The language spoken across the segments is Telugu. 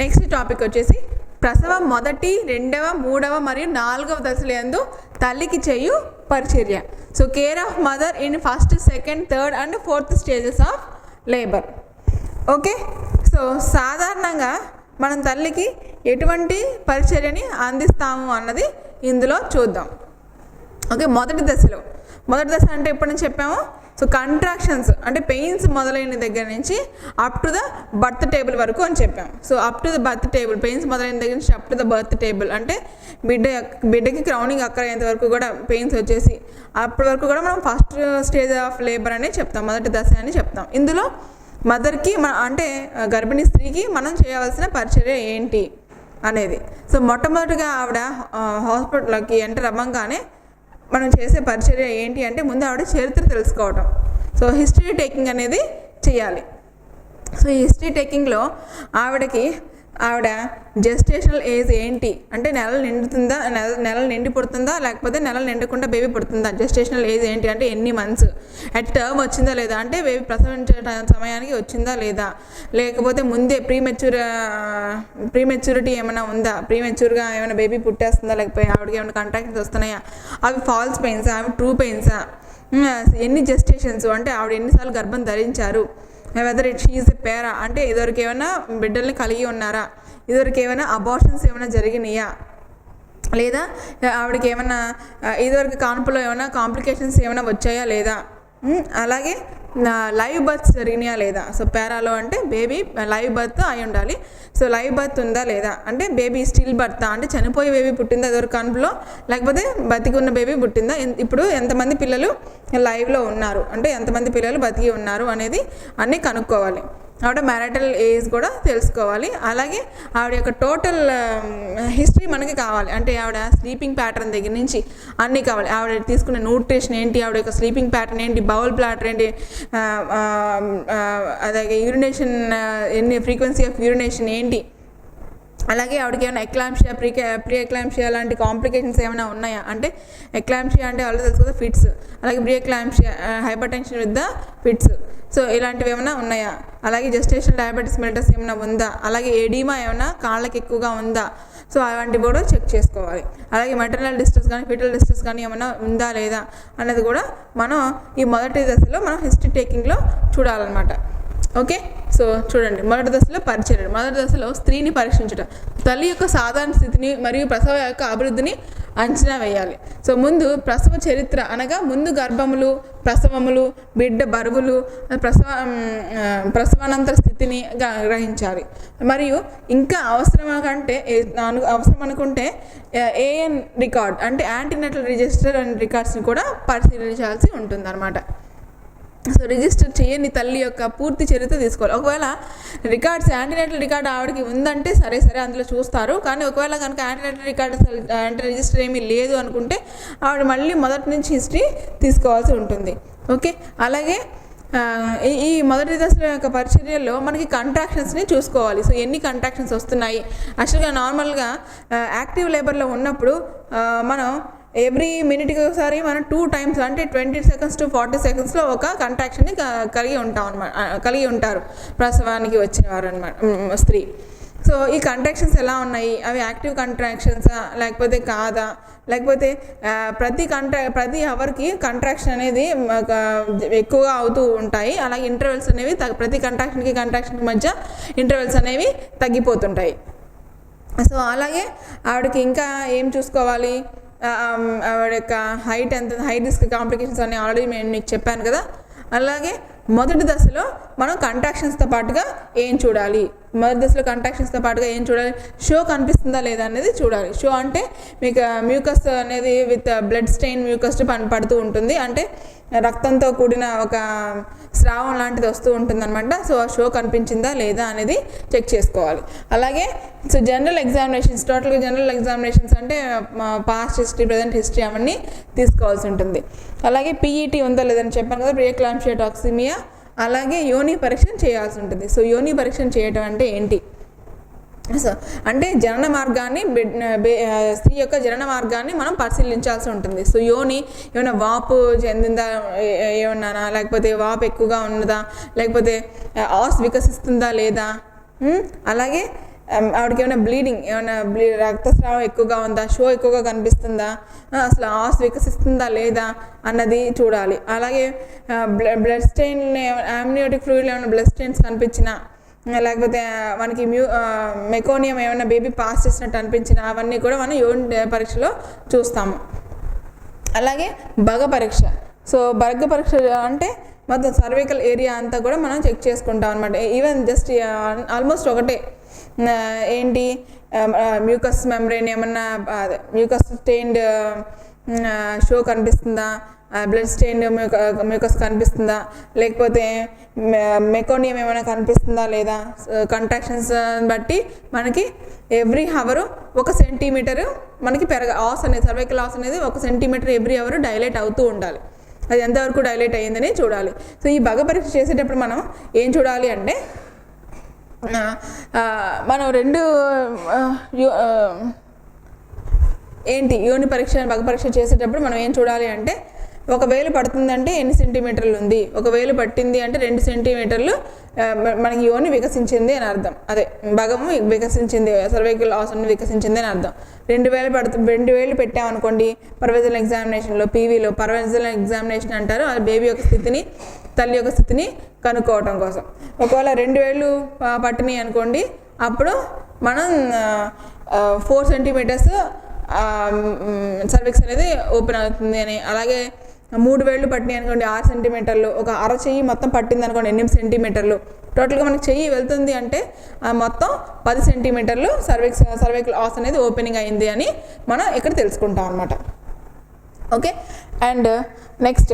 నెక్స్ట్ టాపిక్ వచ్చేసి ప్రసవం మొదటి, రెండవ, మూడవ మరియు నాలుగవ దశల యందు తల్లికి చేయు పరిచర్య. So care of mother in first, second, third and fourth stages of labour. Okay, so సాధారణంగా మనం తల్లికి ఎటువంటి పరిచర్యని అందిస్తాము అన్నది ఇందులో చూద్దాం. ఓకే, మొదటి దశ అంటే ఎప్పుడు నుంచి చెప్పాము? సో కంట్రాక్షన్స్ అంటే పెయిన్స్ మొదలైన దగ్గర నుంచి up to the birth table వరకు అని చెప్పాము. So up to the birth table, pains మొదలైన దగ్గర నుంచి up to the birth table అంటే బిడ్డకి క్రౌనింగ్ అయ్యేంత వరకు కూడా పెయిన్స్ వచ్చేసి అప్పటి వరకు కూడా మనం ఫస్ట్ స్టేజ్ ఆఫ్ లేబర్ అని చెప్తాం, మొదటి దశ అని చెప్తాం. ఇందులో మదర్కి అంటే గర్భిణీ స్త్రీకి మనం చేయవలసిన పరిచర్య ఏంటి అనేది. సో మొట్టమొదటిగా ఆవిడ హాస్పిటల్లోకి ఎంటర్ అవ్వగానే మనం చేసే పరిచర్య ఏంటి అంటే ముందు ఆవిడ చరిత్ర తెలుసుకోవటం. సో హిస్టరీ టేకింగ్ అనేది చేయాలి. సో ఈ హిస్టరీ టేకింగ్లో ఆవిడ జెస్టేషనల్ ఏజ్ ఏంటి అంటే నెలలు నిండుతుందా, నెలలు నిండి పుడుతుందా లేకపోతే నెలలు నిండకుండా బేబీ పుడుతుందా, జెస్టేషనల్ ఏజ్ ఏంటి అంటే ఎన్ని మంత్స్, అట్ టర్మ్ వచ్చిందా లేదా అంటే బేబీ ప్రసవించే సమయానికి వచ్చిందా లేదా, లేకపోతే ముందే ప్రీమెచ్యూరిటీ ఏమైనా ఉందా, ప్రీమెచ్యూర్గా ఏమైనా బేబీ పుట్టేస్తుందా, లేకపోతే ఆవిడకి ఏమైనా కంట్రాక్షన్స్ వస్తున్నాయా, అవి ఫాల్స్ పెయిన్సా, అవి ట్రూ పెయిన్సా, ఎన్ని జెస్టేషన్స్ అంటే ఆవిడ ఎన్నిసార్లు గర్భం ధరించారు, whether it she is a para అంటే ఇదివరకు ఏమైనా బిడ్డల్ని కలిగి ఉన్నారా, ఇదివరకు ఏమైనా అబార్షన్స్ ఏమైనా జరిగినాయా, లేదా ఆవిడకి ఏమైనా ఇదివరకు కాన్పులో ఏమైనా కాంప్లికేషన్స్ ఏమైనా వచ్చాయా లేదా, అలాగే లైవ్ బర్త్స్ జరిగినాయా లేదా. సో పేరాలో అంటే బేబీ లైవ్ బర్త్ అయి ఉండాలి. సో లైవ్ బర్త్ ఉందా లేదా అంటే బేబీ స్టిల్ బర్త్ అంటే చనిపోయే బేబీ పుట్టిందా ఇదివరకు కాన్పులో, లేకపోతే బతికి ఉన్న బేబీ పుట్టిందా, ఇప్పుడు ఎంతమంది పిల్లలు లైవ్లో ఉన్నారు అంటే ఎంతమంది పిల్లలు బతికి ఉన్నారు అనేది అన్నీ కనుక్కోవాలి. ఆవిడ మ్యారిటల్ ఏజ్ కూడా తెలుసుకోవాలి. అలాగే ఆవిడ యొక్క టోటల్ హిస్టరీ మనకి కావాలి. అంటే ఆవిడ స్లీపింగ్ ప్యాటర్న్ దగ్గర నుంచి అన్నీ కావాలి. ఆవిడ తీసుకునే న్యూట్రిషన్ ఏంటి, ఆవిడ యొక్క స్లీపింగ్ ప్యాటర్న్ ఏంటి, బౌల్ ప్లాటర్ ఏంటి, అలాగే యూరినేషన్ ఎన్ని ఫ్రీక్వెన్సీ ఆఫ్ యూరినేషన్ ఏంటి, అలాగే ఆవిడకి ఏమైనా ఎక్లాంషియా, ప్రీ ఎక్లాంషియా లాంటి కాంప్లికేషన్స్ ఏమైనా ఉన్నాయా అంటే ఎక్లాంషియా అంటే ఆల్రెడీ తెలుసు కదా ఫిట్స్, అలాగే pre eclampsia hyper tension with the fits, so ఇలాంటివి ఏమైనా ఉన్నాయా, అలాగే జెస్టేషన్ డయాబెటీస్ మెలిటస్ ఏమైనా ఉందా, అలాగే ఎడిమా ఏమైనా కాళ్ళకి ఎక్కువగా ఉందా, సో అలాంటివి కూడా చెక్ చేసుకోవాలి. అలాగే మెటర్నల్ డిస్ట్రెస్ కానీ ఫిటల్ డిస్ట్రెస్ కానీ ఏమైనా ఉందా లేదా అనేది కూడా మనం ఈ మొదటి దశలో మనం హిస్టరీ టేకింగ్లో చూడాలన్నమాట. ఓకే, సో చూడండి మొదటి దశలో పరిచర్య. మొదటి దశలో స్త్రీని పరీక్షించడం, తల్లి యొక్క సాధారణ స్థితిని మరియు ప్రసవ యొక్క అభివృద్ధిని అంచనా వేయాలి. సో ముందు ప్రసవ చరిత్ర అనగా ముందు గర్భములు, ప్రసవములు, బిడ్డ బరువులు, ప్రసవానంతర స్థితిని గ్రహించాలి. మరియు ఇంకా అవసరం అనుకుంటే ఏఎన్ రికార్డ్ అంటే యాంటీనేటల్ రిజిస్టర్ అండ్ రికార్డ్స్ని కూడా పరిశీలించాల్సి ఉంటుంది అన్నమాట. సో రిజిస్టర్ చేయని తల్లి యొక్క పూర్తి చరిత్ర తీసుకోవాలి. ఒకవేళ రికార్డ్స్ యాంటీనేటల్ రికార్డ్ ఆవిడకి ఉందంటే సరే అందులో చూస్తారు. కానీ ఒకవేళ కనుక యాంటీనేటల్ రికార్డ్ అంటే రిజిస్టర్ ఏమీ లేదు అనుకుంటే ఆవిడ మళ్ళీ మొదటి నుంచి హిస్టరీ తీసుకోవాల్సి ఉంటుంది. ఓకే, అలాగే ఈ మొదటి దశల యొక్క పరిచర్యలో మనకి కంట్రాక్షన్స్ని చూసుకోవాలి. సో ఎన్ని కంట్రాక్షన్స్ వస్తున్నాయి. యాక్చువల్గా నార్మల్గా యాక్టివ్ లేబర్లో ఉన్నప్పుడు మనం ఎవ్రీ మినిట్కి ఒకసారి మనం 2 times అంటే 20 seconds to 40 secondsలో ఒక కంట్రాక్షన్ని కలిగి ఉంటారు ప్రసవానికి వచ్చిన వారు అనమాట స్త్రీ. సో ఈ కంట్రాక్షన్స్ ఎలా ఉన్నాయి, అవి యాక్టివ్ కంట్రాక్షన్సా లేకపోతే కాదా, లేకపోతే ప్రతి అవర్కి కంట్రాక్షన్ అనేది ఎక్కువగా అవుతూ ఉంటాయి. అలాగే ఇంటర్వెల్స్ అనేవి ప్రతి కంట్రాక్షన్కి మధ్య ఇంటర్వెల్స్ అనేవి తగ్గిపోతుంటాయి. సో అలాగే ఆవిడకి ఇంకా ఏం చూసుకోవాలి, ఆవిడ యొక్క హైట్ ఎంత, హైట్ రిస్క్ కాంప్లికేషన్స్ అన్నీ ఆల్రెడీ నేను మీకు చెప్పాను కదా. అలాగే మొదటి దశలో మనం కంట్రాక్షన్స్తో పాటుగా ఏం చూడాలి, మొదటి దశలో కంట్రాక్షన్స్తో పాటుగా ఏం చూడాలి, షో కనిపిస్తుందా లేదా అనేది చూడాలి. షో అంటే మీకు మ్యూకస్ అనేది విత్ బ్లడ్ స్టెయిన్ మ్యూకస్ పడుతూ ఉంటుంది, అంటే రక్తంతో కూడిన ఒక స్రావం లాంటిది వస్తూ ఉంటుంది అనమాట. సో ఆ షో కనిపించిందా లేదా అనేది చెక్ చేసుకోవాలి. అలాగే సో జనరల్ ఎగ్జామినేషన్స్, టోటల్గా జనరల్ ఎగ్జామినేషన్స్ అంటే పాస్ట్ హిస్టరీ, ప్రజెంట్ హిస్టరీ అవన్నీ తీసుకోవాల్సి ఉంటుంది. అలాగే పీఈటీ ఉందా లేదని చెప్పాను కదా, ప్రీఎక్లాంషియా, టాక్సిమియా, అలాగే యోని పరీక్ష చేయాల్సి ఉంటుంది. సో యోని పరీక్ష చేయటం అంటే ఏంటి, సో అంటే జనన మార్గాన్ని స్త్రీ యొక్క జనన మార్గాన్ని మనం పరిశీలించాల్సి ఉంటుంది. సో యోని ఏమైనా వాపు చెందిందా ఏమన్నానా, లేకపోతే వాపు ఎక్కువగా ఉన్నదా, లేకపోతే ఆస్ వికసిస్తుందా లేదా, అలాగే ఆవిడకి ఏమైనా బ్లీడింగ్, ఏమైనా రక్తస్రావం ఎక్కువగా ఉందా, షో ఎక్కువగా కనిపిస్తుందా, అసలు ఆస్ వికసిస్తుందా లేదా అన్నది చూడాలి. అలాగే బ్లడ్ స్టెయిన్, ఆమ్నియోటిక్ ఫ్లూయిడ్లో ఏమైనా బ్లడ్ స్టెయిన్స్ కనిపించినా, లేకపోతే మనకి మెకోనియం ఏమైనా బేబీ పాస్ చేసినట్టు అనిపించినా అవన్నీ కూడా మనం యూరిన్ పరీక్షలో చూస్తాము. అలాగే బగ పరీక్ష. సో బగ పరీక్ష అంటే మొత్తం సర్వికల్ ఏరియా అంతా కూడా మనం చెక్ చేసుకుంటాం అనమాట. ఈవెన్ జస్ట్ ఆల్మోస్ట్ ఒకటే, ఏంటి మ్యూకస్ మెంబ్రెయిన్ ఏమన్నా మ్యూకస్ స్టెయిన్డ్ షో కనిపిస్తుందా, బ్లడ్ స్టెయిన్ మ్యూకస్ కనిపిస్తుందా, లేకపోతే మెకోనియం ఏమైనా కనిపిస్తుందా లేదా, కంట్రాక్షన్స్ బట్టి మనకి ఎవ్రీ హవరు 1 సెంటీమీటరు మనకి ఆస్ అనేది, సర్వైకల్ ఆస్ అనేది 1 సెంటీమీటర్ ఎవ్రీ అవర్ డైలేట్ అవుతూ ఉండాలి. అది ఎంతవరకు డైలేట్ అయ్యిందని చూడాలి. సో ఈ బగ పరీక్ష చేసేటప్పుడు మనం ఏం చూడాలి అంటే, మనం యోని పరీక్ష బగ పరీక్ష చేసేటప్పుడు మనం ఏం చూడాలి అంటే, 1 వేలు పడుతుందంటే ఎన్ని సెంటీమీటర్లు ఉంది, 1 వేలు పట్టింది అంటే 2 సెంటీమీటర్లు మనకి యోని వికసించింది అని అర్థం. అదే భగము వికసించింది, సర్వైకల్ ఆస్ వికసించింది అని అర్థం. 2 వేలు పెట్టామనుకోండి పర్వజనల్ ఎగ్జామినేషన్లో, పీవీలో పర్వజనల్ ఎగ్జామినేషన్ అంటారు. అది బేబీ యొక్క స్థితిని, తల్లి యొక్క స్థితిని కనుక్కోవటం కోసం. ఒకవేళ 2 వేలు పట్టినాయి అనుకోండి, అప్పుడు మనం 4 సెంటీమీటర్స్ సర్విక్స్ అనేది ఓపెన్ అవుతుంది అని. అలాగే 3 వేళ్ళు పట్టినాయి అనుకోండి 6 సెంటీమీటర్లు, ఒక అర చెయ్యి మొత్తం పట్టింది అనుకోండి 8 సెంటీమీటర్లు, టోటల్గా మనకి చెయ్యి వెళ్తుంది అంటే మొత్తం 10 సెంటీమీటర్లు సర్వైకల్ ఆస్ అనేది ఓపెనింగ్ అయింది అని మనం ఇక్కడ తెలుసుకుంటాం అనమాట. ఓకే. అండ్ నెక్స్ట్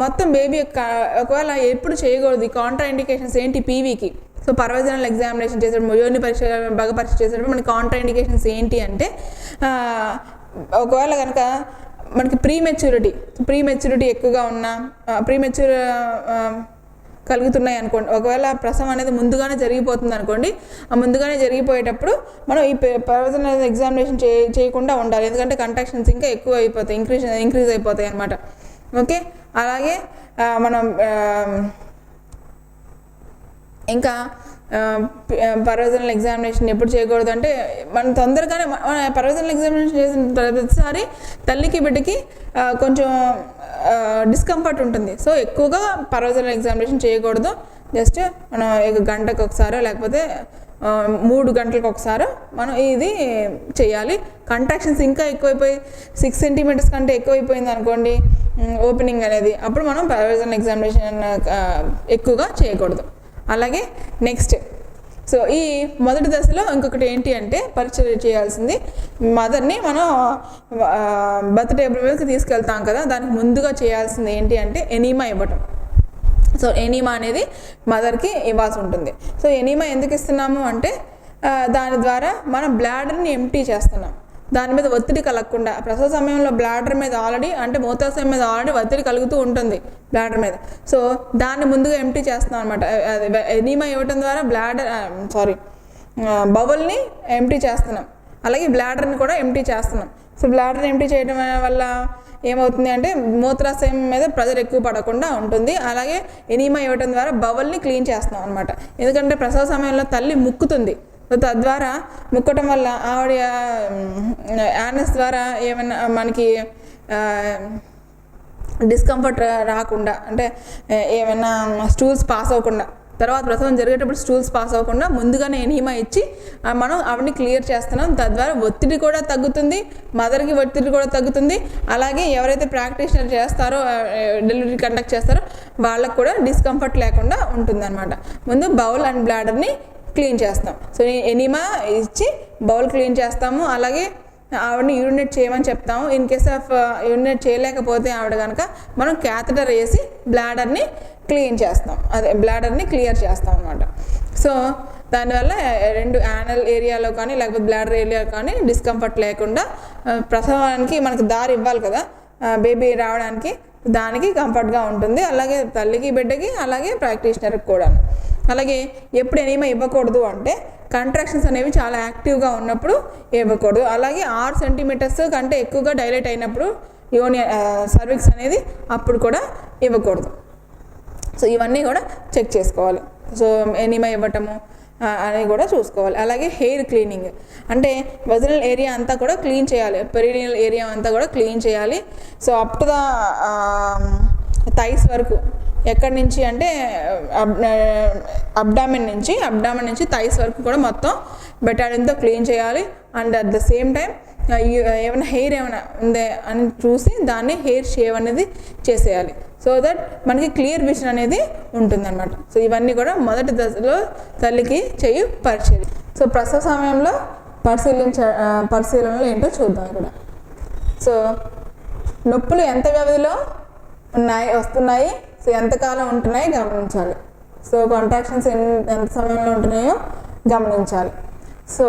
మొత్తం బేబీ యొక్క ఒకవేళ ఎప్పుడు చేయకూడదు, కాంట్రా ఇండికేషన్స్ ఏంటి పీవీకి. సో పర్వజనల్ ఎగ్జామినేషన్ చేసేటప్పుడు, యోని పరీక్ష బగ పరీక్ష చేసేటప్పుడు మనకి కాంట్రా ఇండికేషన్స్ ఏంటి అంటే, ఒకవేళ కనుక మనకి ప్రీమెచ్యూరిటీ ఎక్కువగా ఉన్నా, ప్రీమెచ్యూర్ కలుగుతున్నాయి అనుకోండి, ఒకవేళ ప్రసవం అనేది ముందుగానే జరిగిపోతుంది అనుకోండి, ఆ ముందుగానే జరిగిపోయేటప్పుడు మనం ఈ పర్వజనల్ ఎగ్జామినేషన్ చేయకుండా ఉండాలి. ఎందుకంటే కంట్రాక్షన్స్ ఇంకా ఎక్కువ అయిపోతాయి, ఇంక్రీజ్ అయిపోతాయి అన్నమాట. ఓకే. అలాగే మనం ఇంకా పర్వజనల్ ఎగ్జామినేషన్ ఎప్పుడు చేయకూడదు అంటే, మనం తొందరగానే పర్వజనల్ ఎగ్జామినేషన్ చేసిన ప్రతిసారి తల్లికి బిడ్డకి కొంచెం డిస్కంఫర్ట్ ఉంటుంది. సో ఎక్కువగా పర్వజనల్ ఎగ్జామినేషన్ చేయకూడదు. జస్ట్ మనం 1 గంటకు ఒకసారో లేకపోతే 3 గంటలకు ఒకసారి మనం ఇది చేయాలి. కంట్రాక్షన్స్ ఇంకా ఎక్కువైపోయి 6 సెంటీమీటర్స్ కంటే ఎక్కువైపోయింది అనుకోండి ఓపెనింగ్ అనేది, అప్పుడు మనం పర్వజనల్ ఎగ్జామినేషన్ ఎక్కువగా చేయకూడదు. అలాగే నెక్స్ట్, సో ఈ మొదటి దశలో ఇంకొకటి ఏంటి అంటే పరీక్ష చేయాల్సింది, మదర్ని మనం బర్త్ టేబుల్ మీదకి తీసుకెళ్తాం కదా, దానికి ముందుగా చేయాల్సింది ఏంటి అంటే ఎనీమా ఇవ్వటం. సో ఎనీమా అనేది మదర్కి ఇవ్వాల్సి ఉంటుంది. సో ఎనీమా ఎందుకు ఇస్తున్నాము అంటే, దాని ద్వారా మనం బ్లాడర్ని ఎంప్టీ చేస్తున్నాం. దాని మీద ఒత్తిడి కలగకుండా, ప్రసవ సమయంలో బ్లాడర్ మీద ఆల్రెడీ అంటే మూత్రాశయం మీద ఆల్రెడీ ఒత్తిడి కలుగుతూ ఉంటుంది బ్లాడర్ మీద. సో దాన్ని ముందుగా ఎంప్టీ చేస్తున్నాం అనమాట. ఎనీమా ఇవ్వటం ద్వారా బౌల్ని ఎంప్టీ చేస్తున్నాం, అలాగే బ్లాడర్ని కూడా ఎంప్టీ చేస్తున్నాం. సో బ్లాడర్ని ఎంప్టీ చేయడం వల్ల ఏమవుతుంది అంటే మూత్రాశయం మీద ప్రెజర్ ఎక్కువ పడకుండా ఉంటుంది. అలాగే ఎనీమా ఇవ్వటం ద్వారా బౌల్ని క్లీన్ చేస్తున్నాం అనమాట. ఎందుకంటే ప్రసవ సమయంలో తల్లి ముక్కుతుంది, తద్వారా ముక్కటం వల్ల ఆవిడ యానస్ ద్వారా ఏమైనా మనకి డిస్కంఫర్ట్ రాకుండా, అంటే ఏమైనా స్టూల్స్ పాస్ అవ్వకుండా, తర్వాత ప్రసవం జరిగేటప్పుడు స్టూల్స్ పాస్ అవ్వకుండా ముందుగానే ఎనీమా ఇచ్చి మనం ఆవిడని క్లియర్ చేస్తున్నాం. తద్వారా ఒత్తిడి కూడా తగ్గుతుంది, మదర్కి ఒత్తిడి కూడా తగ్గుతుంది. అలాగే ఎవరైతే ప్రాక్టీషనర్ చేస్తారో, డెలివరీ కండక్ట్ చేస్తారో వాళ్ళకు కూడా డిస్కంఫర్ట్ లేకుండా ఉంటుందన్నమాట. ముందు బౌల్ అండ్ బ్లాడర్ని క్లీన్ చేస్తాం. సో ఎనీమా ఇచ్చి బౌల్ క్లీన్ చేస్తాము. అలాగే ఆవిడని యూరినేట్ చేయమని చెప్తాము. ఇన్ కేస్ ఆఫ్ యూరినేట్ చేయలేకపోతే ఆవిడ కనుక మనం క్యాథెటర్ వేసి బ్లాడర్ని క్లీన్ చేస్తాం, అదే బ్లాడర్ని క్లియర్ చేస్తాం అనమాట. సో దానివల్ల 2 యానల్ ఏరియాలో కానీ లేకపోతే బ్లాడర్ ఏరియాలో కానీ డిస్కంఫర్ట్ లేకుండా ప్రసవానికి మనకి దారి ఇవ్వాలి కదా బేబీ రావడానికి, దానికి కంఫర్ట్గా ఉంటుంది. అలాగే తల్లికి బిడ్డకి అలాగే ప్రాక్టీషనర్కి కూడా. అలాగే ఎప్పుడు ఎనీమా ఇవ్వకూడదు అంటే కంట్రాక్షన్స్ అనేవి చాలా యాక్టివ్గా ఉన్నప్పుడు ఇవ్వకూడదు. అలాగే 6 సెంటీమీటర్స్ కంటే ఎక్కువగా డైలేట్ అయినప్పుడు యోని సర్విక్స్ అనేది అప్పుడు కూడా ఇవ్వకూడదు. సో ఇవన్నీ కూడా చెక్ చేసుకోవాలి. సో ఎనిమా ఇవ్వటము అనేది కూడా చూసుకోవాలి. అలాగే హెయిర్ క్లీనింగ్ అంటే వెజనల్ ఏరియా అంతా కూడా క్లీన్ చేయాలి, పెరినియల్ ఏరియా అంతా కూడా క్లీన్ చేయాలి. So up to the thighs వరకు, ఎక్కడి నుంచి అంటే అబ్డామిన్ నుంచి థైస్ వరకు కూడా మొత్తం బెటాడిన్తో క్లీన్ చేయాలి. And at the same time ఏమైనా హెయిర్ ఏమైనా ఉందే అని చూసి దాన్ని హెయిర్ షేవ్ అనేది చేసేయాలి. సో దట్ మనకి క్లియర్ విజన్ అనేది ఉంటుందన్నమాట. సో ఇవన్నీ కూడా మొదటి దశలో తల్లికి చేయు పరిచర్య. సో ప్రసవ సమయంలో పరిశీలనలు ఏంటో చూద్దాం ఇక్కడ. సో నొప్పులు ఎంత వ్యవధిలో వస్తున్నాయి, సో ఎంతకాలం ఉంటున్నాయి గమనించాలి. సో కాంట్రాక్షన్స్ ఎంత సమయంలో ఉంటున్నాయో గమనించాలి. సో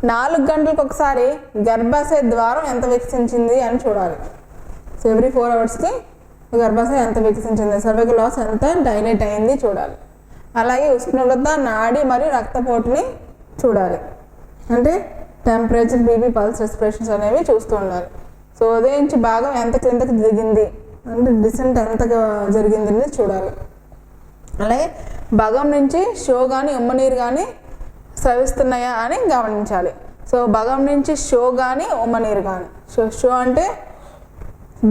4 గంటలకు ఒకసారి గర్భాశయ ద్వారం ఎంత వికసించింది అని చూడాలి. సో ఎవ్రీ 4 అవర్స్కి గర్భాశయం ఎంత వికసించింది, సర్వైకల్ లాస్ ఎంత డైలేట్ అయింది చూడాలి. అలాగే ఉష్ణోగ్రత, నాడి మరియు రక్తపోటుని చూడాలి. అంటే టెంపరేచర్, బీపీ, పల్స్, రెస్పిరేషన్స్ అనేవి చూస్తూ ఉండాలి. సో ఉదయించి భాగం ఎంత క్రిందకి దిగింది అంటే డిసెంట్ ఎంత జరిగింది అనేది చూడాలి. అలాగే భాగం నుంచి షో కానీ ఉమ్మనీరు కానీ స్రవిస్తున్నాయా అని గమనించాలి. సో భాగం నుంచి షో కానీ ఉమ్మనీరు కానీ, షో అంటే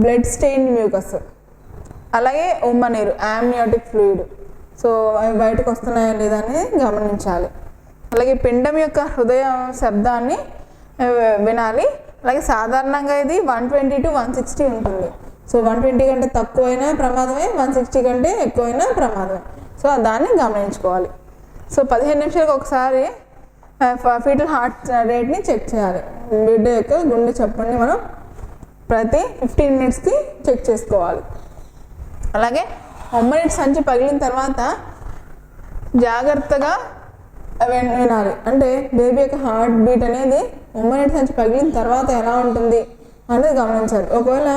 బ్లడ్ స్టెయిన్డ్ మ్యూకస్, అలాగే ఉమ్మనీరు ఆమ్నియోటిక్ ఫ్లూయిడ్. సో అవి బయటకు వస్తున్నాయా లేదా అని గమనించాలి. అలాగే పిండం యొక్క హృదయ శబ్దాన్ని వినాలి. అలాగే సాధారణంగా ఇది 120 to 160 ఉంటుంది. సో 120 కంటే తక్కువైనా ప్రమాదమే, 160 కంటే ఎక్కువైనా ప్రమాదమే. సో దాన్ని గమనించుకోవాలి. సో 15 నిమిషాలకు ఒకసారి ఫీటల్ హార్ట్ రేట్ని చెక్ చేయాలి. బిడ్డ యొక్క గుండె చప్పుడుని మనం ప్రతి 15 మినిట్స్కి చెక్ చేసుకోవాలి. అలాగే ఉమ్మనీటి సంచి పగిలిన తర్వాత జాగ్రత్తగా వినాలి. అంటే బేబీ యొక్క హార్ట్ బీట్ అనేది ఉమ్మనీటి సంచి పగిలిన తర్వాత ఎలా ఉంటుంది అనేది గమనించాలి. ఒకవేళ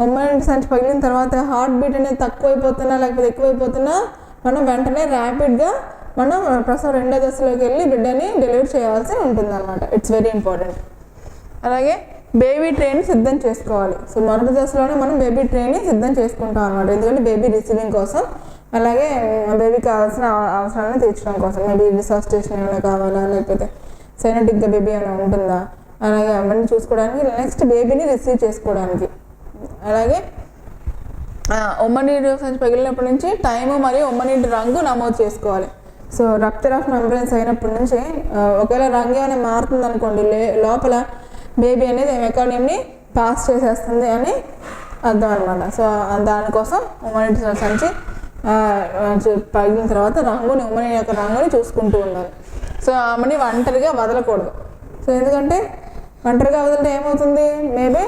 ఉమ్మనీటి సంచి పగిలిన తర్వాత హార్ట్ బీట్ అనేది తక్కువైపోతున్నా లేకపోతే ఎక్కువైపోతున్నా మనం వెంటనే ర్యాపిడ్గా మనం ప్రసవం 2వ దశలోకి వెళ్ళి బిడ్డని డెలివరీ చేయాల్సి ఉంటుంది అనమాట. It's very important. అలాగే బేబీ ట్రేని సిద్ధం చేసుకోవాలి. సో మొదటి దశలోనే మనం బేబీ ట్రేని సిద్ధం చేసుకుంటాం అనమాట. ఎందుకంటే బేబీ రిసీవింగ్ కోసం, అలాగే బేబీకి కావాల్సిన అవసరాలను తీర్చడం కోసం. మేబీ రిసర్స్టేషన్ ఏమైనా కావాలా, లేకపోతే సైనటిక్గా బేబీ ఏమైనా ఉంటుందా, అలాగే అవన్నీ చూసుకోవడానికి, నెక్స్ట్ బేబీని రిసీవ్ చేసుకోవడానికి. అలాగే ఉమ్మనీటి సంచి పగిలినప్పటి నుంచి టైము మరియు ఉమ్మనీటి రంగు నమోదు చేసుకోవాలి. సో రప్చర్ ఆఫ్ మెంబ్రెన్స్ అయినప్పటి నుంచి ఒకవేళ రంగు ఏమైనా మారుతుంది అనుకోండి, లోపల బేబీ అనేది మెకానియంని పాస్ చేసేస్తుంది అని అర్థం అనమాట. సో దానికోసం ఉమ్మనీటి సంచి పగిలిన తర్వాత ఉమ్మనీటి యొక్క రంగుని చూసుకుంటూ ఉండాలి. సో ఆమెని ఒంటరిగా వదలకూడదు. సో ఎందుకంటే ఒంటరిగా వదిలితే ఏమవుతుంది, మేబీ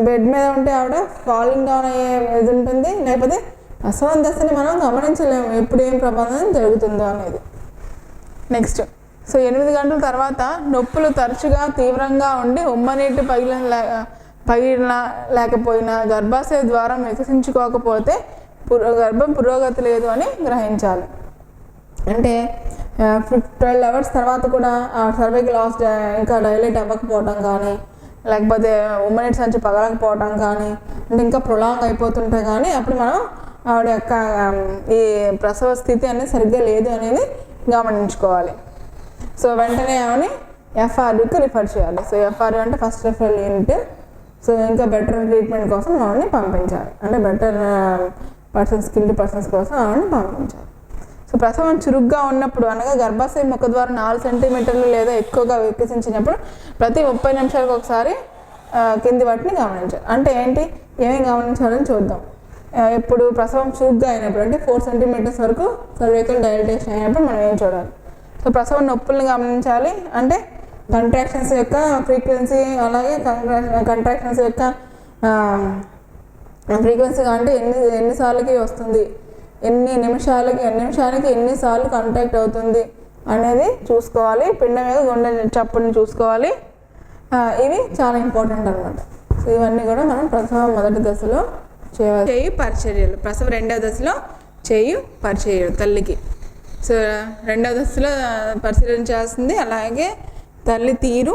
బెడ్ మీద ఉంటే ఆవిడ ఫాలింగ్ డౌన్ అయ్యే ఇది ఉంటుంది, లేకపోతే ప్రసవం దశని మనం గమనించలేము ఎప్పుడు ఏం ప్రమాదం జరుగుతుందో అనేది. నెక్స్ట్, సో 8 గంటల తర్వాత నొప్పులు తరచుగా తీవ్రంగా ఉండి ఉమ్మనీటి పగిలిన లేకపోయినా గర్భాశయ ద్వారం వికసించుకోకపోతే గర్భం పురోగతి లేదు అని గ్రహించాలి. అంటే 12 అవర్స్ తర్వాత కూడా ఆ సర్వైకల్ లాస్ ఇంకా డైలేట్ అవ్వకపోవడం కానీ, లేకపోతే ఉమ్మనీటి సంచి పగలకపోవడం కానీ, అంటే ఇంకా ప్రొలాంగ్ అయిపోతుంటే కానీ అప్పుడు మనం ఆవిడ యొక్క ఈ ప్రసవ స్థితి అనేది సరిగ్గా లేదు అనేది గమనించుకోవాలి. సో వెంటనే ఆమెని ఎఫ్ఆర్యూకి రిఫర్ చేయాలి. సో ఎఫ్ఆర్యూ అంటే ఫస్ట్ రిఫరల్ యూనిట్. సో ఇంకా బెటర్ ట్రీట్మెంట్ కోసం ఆవిడని పంపించాలి, అంటే బెటర్ స్కిల్డ్ పర్సన్స్ కోసం ఆవిడని పంపించాలి. సో ప్రసవం చురుగ్గా ఉన్నప్పుడు, అనగా గర్భాశయ ముఖద్వారం 4 సెంటీమీటర్లు లేదా ఎక్కువగా వికసించినప్పుడు ప్రతి 30 నిమిషాలకు ఒకసారి కింది వాటిని గమనించాలి. అంటే ఏంటి, ఏమేమి గమనించాలని చూద్దాం. ఎప్పుడు ప్రసవం చురుగ్గా అయినప్పుడు, అంటే 4 సెంటీమీటర్స్ వరకు సర్వైకల్ డైలటేషన్ అయినప్పుడు మనం ఏం చూడాలి. సో ప్రసవం నొప్పుల్ని గమనించాలి. అంటే కంట్రాక్షన్స్ యొక్క ఫ్రీక్వెన్సీ, అలాగే కంట్రాక్షన్స్ యొక్క ఫ్రీక్వెన్సీ అంటే ఎన్నిసార్లకి వస్తుంది, ఎన్ని నిమిషాలకి ఎన్నిసార్లు కాంటాక్ట్ అవుతుంది అనేది చూసుకోవాలి. పిండం మీద గుండె చప్పుడుని చూసుకోవాలి. ఇవి చాలా ఇంపార్టెంట్ అనమాట. సో ఇవన్నీ కూడా మనం ప్రసవం మొదటి దశలో చేయు పరిచర్యలు, ప్రసవం 2వ దశలో చేయు పరిచర్యలు తల్లికి. సో 2వ దశలో పరిశీలించాల్సింది. అలాగే తల్లి తీరు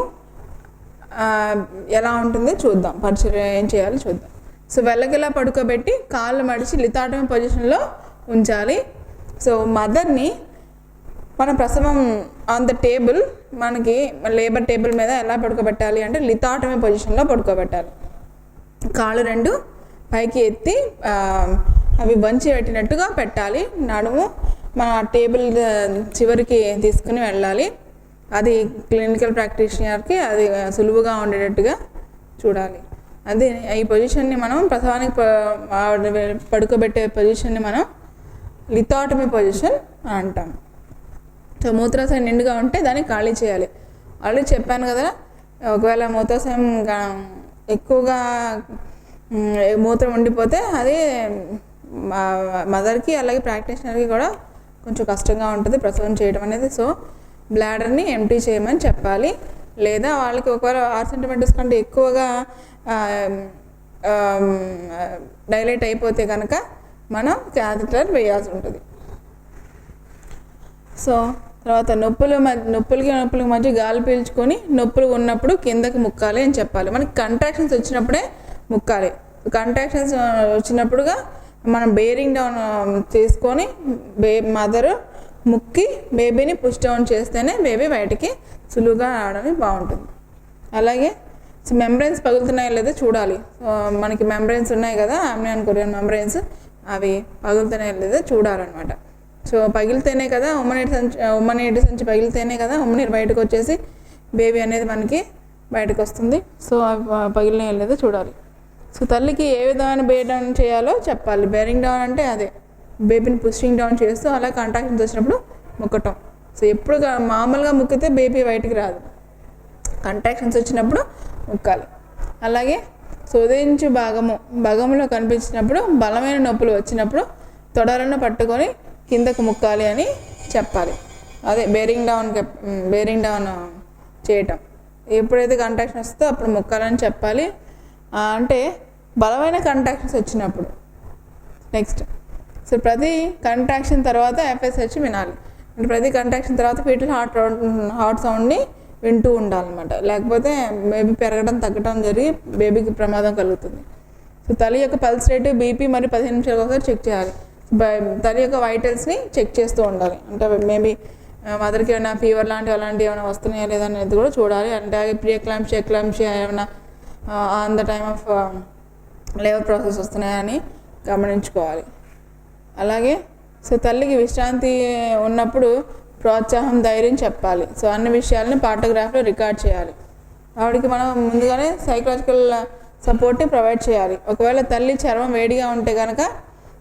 ఎలా ఉంటుందో చూద్దాం, పరిచర్య ఏం చేయాలో చూద్దాం. సో వెళ్ళకిలా పడుకోబెట్టి కాళ్ళు మడిచి లిథాటమీ పొజిషన్లో ఉంచాలి. సో మదర్ని మన ప్రసవం ఆన్ ద టేబుల్, మనకి లేబర్ టేబుల్ మీద ఎలా పడుకోబెట్టాలి అంటే లిథాటమీ పొజిషన్లో పడుకోబెట్టాలి. కాళ్ళు రెండు పైకి ఎత్తి అవి వంచి పెట్టినట్టుగా పెట్టాలి. నడుము మన టేబుల్ చివరికి తీసుకుని వెళ్ళాలి. అది క్లినికల్ ప్రాక్టీషనర్కి అది సులువుగా ఉండేటట్టుగా చూడాలి. అది ఈ పొజిషన్ని మనం ప్రసవానికి పడుకోబెట్టే పొజిషన్ని మనం లిథాటమీ పొజిషన్ అంటాం. సో మూత్రాశయం నిండుగా ఉంటే దాన్ని ఖాళీ చేయాలి. ఆల్రెడీ చెప్పాను కదా, ఒకవేళ మూత్రాశయం ఎక్కువగా మూత్రం ఉండిపోతే అది మదర్కి అలాగే ప్రాక్టీషనర్కి కూడా కొంచెం కష్టంగా ఉంటుంది ప్రసవం చేయడం అనేది. సో బ్లాడర్ని ఎంటీ చేయమని చెప్పాలి. లేదా వాళ్ళకి ఒకవేళ 6 సెంటీమీటర్స్ కంటే ఎక్కువగా డైలేట్ అయిపోతే కనుక మనం క్యాథెటర్ వేయాల్సి ఉంటుంది. సో తర్వాత నొప్పులకి మధ్య గాలి పీల్చుకొని నొప్పులు ఉన్నప్పుడు కిందకి ముక్కాలి అని చెప్పాలి. మనకి కంట్రాక్షన్స్ వచ్చినప్పుడే ముక్కాలి. కంట్రాక్షన్స్ వచ్చినప్పుడుగా మనం బేరింగ్ డౌన్ చేసుకొని మదర్ ముక్కి బేబీని పుష్ డౌన్ చేస్తేనే బేబీ బయటికి సులువుగా రావడానికి బాగుంటుంది. అలాగే మెంబ్రెయిన్స్ పగులుతున్నాయో లేదో చూడాలి. మనకి మెంబ్రెయిన్స్ ఉన్నాయి కదా, ఆమ్నియన్ కొరియన్ మెంబ్రెయిన్స్, అవి పగులుతున్నాయో లేదో చూడాలన్నమాట. సో పగిలితేనే కదా ఉమ్మనీటి సంచి పగిలితేనే కదా ఉమ్మనీరు బయటకు వచ్చేసి బేబీ అనేది మనకి బయటకు వస్తుంది. సో అవి పగిలినాయో లేదో చూడాలి. సో తల్లికి ఏ విధమైన బేర్ డౌన్ చేయాలో చెప్పాలి. బేరింగ్ డౌన్ అంటే అదే బేబీని పుషింగ్ డౌన్ చేస్తూ అలా కంట్రాక్షన్స్ వచ్చినప్పుడు ముక్కటం. సో ఎప్పుడు మామూలుగా ముక్కితే బేబీ బయటికి రాదు, కంట్రాక్షన్స్ వచ్చినప్పుడు ముక్కాలి. అలాగే సోదించు భాగంలో కనిపించినప్పుడు బలమైన నొప్పులు వచ్చినప్పుడు తొడలను పట్టుకొని కిందకు ముక్కాలి అని చెప్పాలి. అదే బేరింగ్ డౌన్ చేయటం. ఎప్పుడైతే కంట్రాక్షన్ వస్తుందో అప్పుడు ముక్కాలని చెప్పాలి. అంటే బలమైన కంట్రాక్షన్స్ వచ్చినప్పుడు. నెక్స్ట్, సో ప్రతి కంట్రాక్షన్ తర్వాత FSH వినాలి. అంటే ప్రతి కంట్రాక్షన్ తర్వాత ఫీటల్ హార్ట్ సౌండ్ని వింటూ ఉండాలన్నమాట. లేకపోతే బేబీ పెరగడం తగ్గడం జరిగి బేబీకి ప్రమాదం కలుగుతుంది. సో తల్లి యొక్క పల్స్ రేటు, BP మరియు 15 నిమిషాలకు ఒకసారి చెక్ చేయాలి. తల్లి యొక్క వైటల్స్ని చెక్ చేస్తూ ఉండాలి. అంటే మేబీ మదర్కి ఏమైనా ఫీవర్ అలాంటివి ఏమైనా వస్తున్నాయా లేదా అనేది కూడా చూడాలి. అంటే ఎక్లాంప్షియా ఏమైనా on the time of labour process వస్తున్నాయని గమనించుకోవాలి. అలాగే సో తల్లికి విశ్రాంతి ఉన్నప్పుడు ప్రోత్సాహం, ధైర్యం చెప్పాలి. సో అన్ని విషయాలని పార్టోగ్రాఫ్లో రికార్డ్ చేయాలి. ఆవిడకి మనం ముందుగానే సైకలాజికల్ సపోర్ట్ని ప్రొవైడ్ చేయాలి. ఒకవేళ తల్లి చర్మం వేడిగా ఉంటే కనుక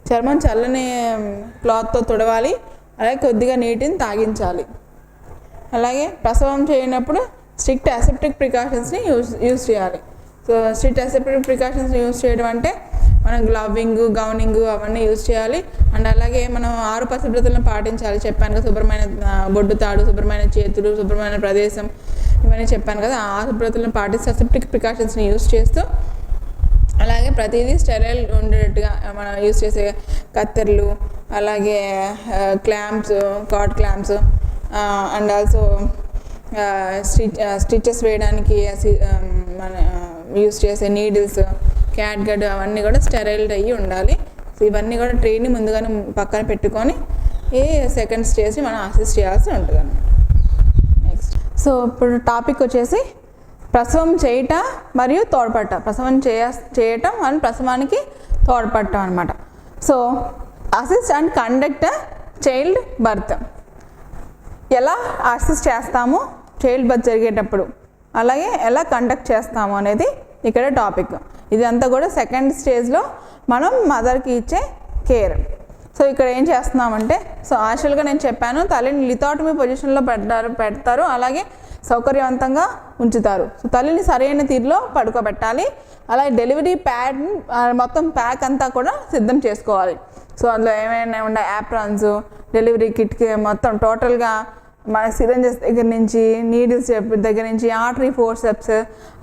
చర్మం చల్లని క్లాత్తో తుడవాలి. అలాగే కొద్దిగా నీటిని తాగించాలి. అలాగే ప్రసవం చేయనప్పుడు స్ట్రిక్ట్ అసెప్టిక్ ప్రికాషన్స్ని యూజ్ చేయాలి. సో స్ట్రిక్ట్ అసెప్టిక్ ప్రికాషన్స్ని యూజ్ చేయడం అంటే మనం గ్లవ్వింగ్, గౌనింగ్ అవన్నీ యూజ్ చేయాలి. అండ్ అలాగే మనం 6 పరిశుభ్రతలను పాటించాలి. చెప్పాను కదా, శుభ్రమైన బొడ్డు తాడు, శుభ్రమైన చేతులు, శుభ్రమైన ప్రదేశం, ఇవన్నీ చెప్పాను కదా. ఆ శుభ్రతలను పాటిస్తే అసెప్టిక్ ప్రికాషన్స్ని యూజ్ చేస్తూ, అలాగే ప్రతిదీ స్టెరైల్ ఉండేటట్టుగా మనం యూజ్ చేసే కత్తెరలు, అలాగే clamps, cot clamps, and also stitches వేయడానికి మన యూజ్ చేసే నీడిల్స్, క్యాట్ గడ్, అవన్నీ కూడా స్టెరైల్డ్ అయ్యి ఉండాలి. సో ఇవన్నీ కూడా ట్రైని ముందుగానే పక్కన పెట్టుకొని ఏ సెకండ్ స్టేజ్ని మనం అసిస్ట్ చేయాల్సి ఉంటుంది అన్నమాట. నెక్స్ట్, సో ఇప్పుడు టాపిక్ వచ్చేసి ప్రసవం చేయట మరియు తోడ్పడట. ప్రసవం చేయటం అండ్ ప్రసవానికి తోడ్పడటం అనమాట. So assist and conduct child birth. ఎలా అసిస్ట్ చేస్తాము చైల్డ్ బర్త్ జరిగేటప్పుడు, అలాగే ఎలా కండక్ట్ చేస్తాము అనేది ఇక్కడ టాపిక్. ఇదంతా కూడా సెకండ్ స్టేజ్లో మనం మదర్కి ఇచ్చే కేర్. సో ఇక్కడ ఏం చేస్తున్నామంటే, సో యాక్చువల్గా నేను చెప్పాను, తల్లిని లిథాటమీ పొజిషన్లో పెడతారు, అలాగే సౌకర్యవంతంగా ఉంచుతారు. సో తల్లిని సరైన తీరులో పడుకోబెట్టాలి. అలాగే డెలివరీ ప్యాడ్ మొత్తం ప్యాక్ అంతా కూడా సిద్ధం చేసుకోవాలి. సో అందులో ఏమైనా ఉండే యాప్రాన్స్, డెలివరీ కిట్కి మొత్తం టోటల్గా మన సిరంజెస్ దగ్గర నుంచి, నీడిల్స్ దగ్గర నుంచి, ఆర్టరీ ఫోర్సెప్స్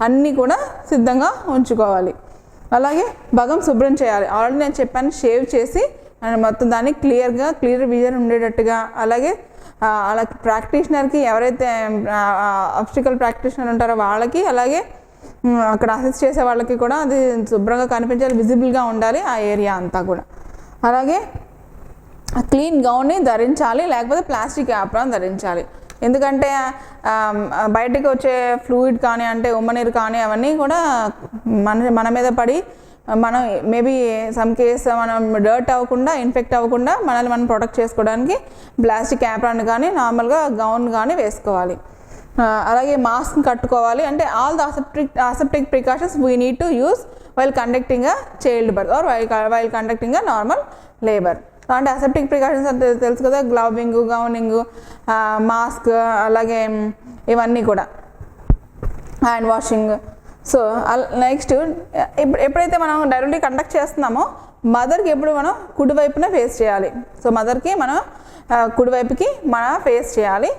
అన్నీ కూడా సిద్ధంగా ఉంచుకోవాలి. అలాగే భగం శుభ్రం చేయాలి. ఆల్రెడీ నేను చెప్పాను, షేవ్ చేసి మొత్తం దాన్ని క్లియర్ విజన్ ఉండేటట్టుగా. అలాగే అలా ప్రాక్టీషనర్కి, ఎవరైతే ఆబ్స్టికల్ ప్రాక్టీషనర్ ఉంటారో వాళ్ళకి, అలాగే అక్కడ అసిస్ట్ చేసే వాళ్ళకి కూడా అది శుభ్రంగా కనిపించాలి, విజిబుల్గా ఉండాలి ఆ ఏరియా అంతా కూడా. అలాగే క్లీన్ గౌన్ని ధరించాలి, లేకపోతే ప్లాస్టిక్ యాప్రాన్ ధరించాలి. ఎందుకంటే బయటకు వచ్చే ఫ్లూయిడ్ కానీ అంటే ఉమ్మనీరు కానీ అవన్నీ కూడా మన మీద పడి మనం మేబీ సమ్ కేస్ మనం డర్ట్ అవ్వకుండా ఇన్ఫెక్ట్ అవ్వకుండా మనల్ని మనం ప్రొటెక్ట్ చేసుకోవడానికి ప్లాస్టిక్ యాప్రాన్ కానీ నార్మల్గా గౌన్ కానీ వేసుకోవాలి. అలాగే మాస్క్ కట్టుకోవాలి. అంటే all the aseptic precautions we need to use while conducting a child birth are while conducting a normal labour. అంటే అసెప్టిక్ ప్రికాషన్స్ అంటే తెలుసు కదా, గ్లౌవింగ్, గౌనింగ్, మాస్క్, అలాగే ఇవన్నీ కూడా హ్యాండ్ వాషింగ్. సో నెక్స్ట్ ఎప్పుడైతే మనం డైరెక్ట్లీ కండక్ట్ చేస్తున్నామో మదర్కి ఎప్పుడు మనం కుడివైపున ఫేస్ చేయాలి. సో మదర్కి మనం కుడివైపుకి ఫేస్ చేయాలి.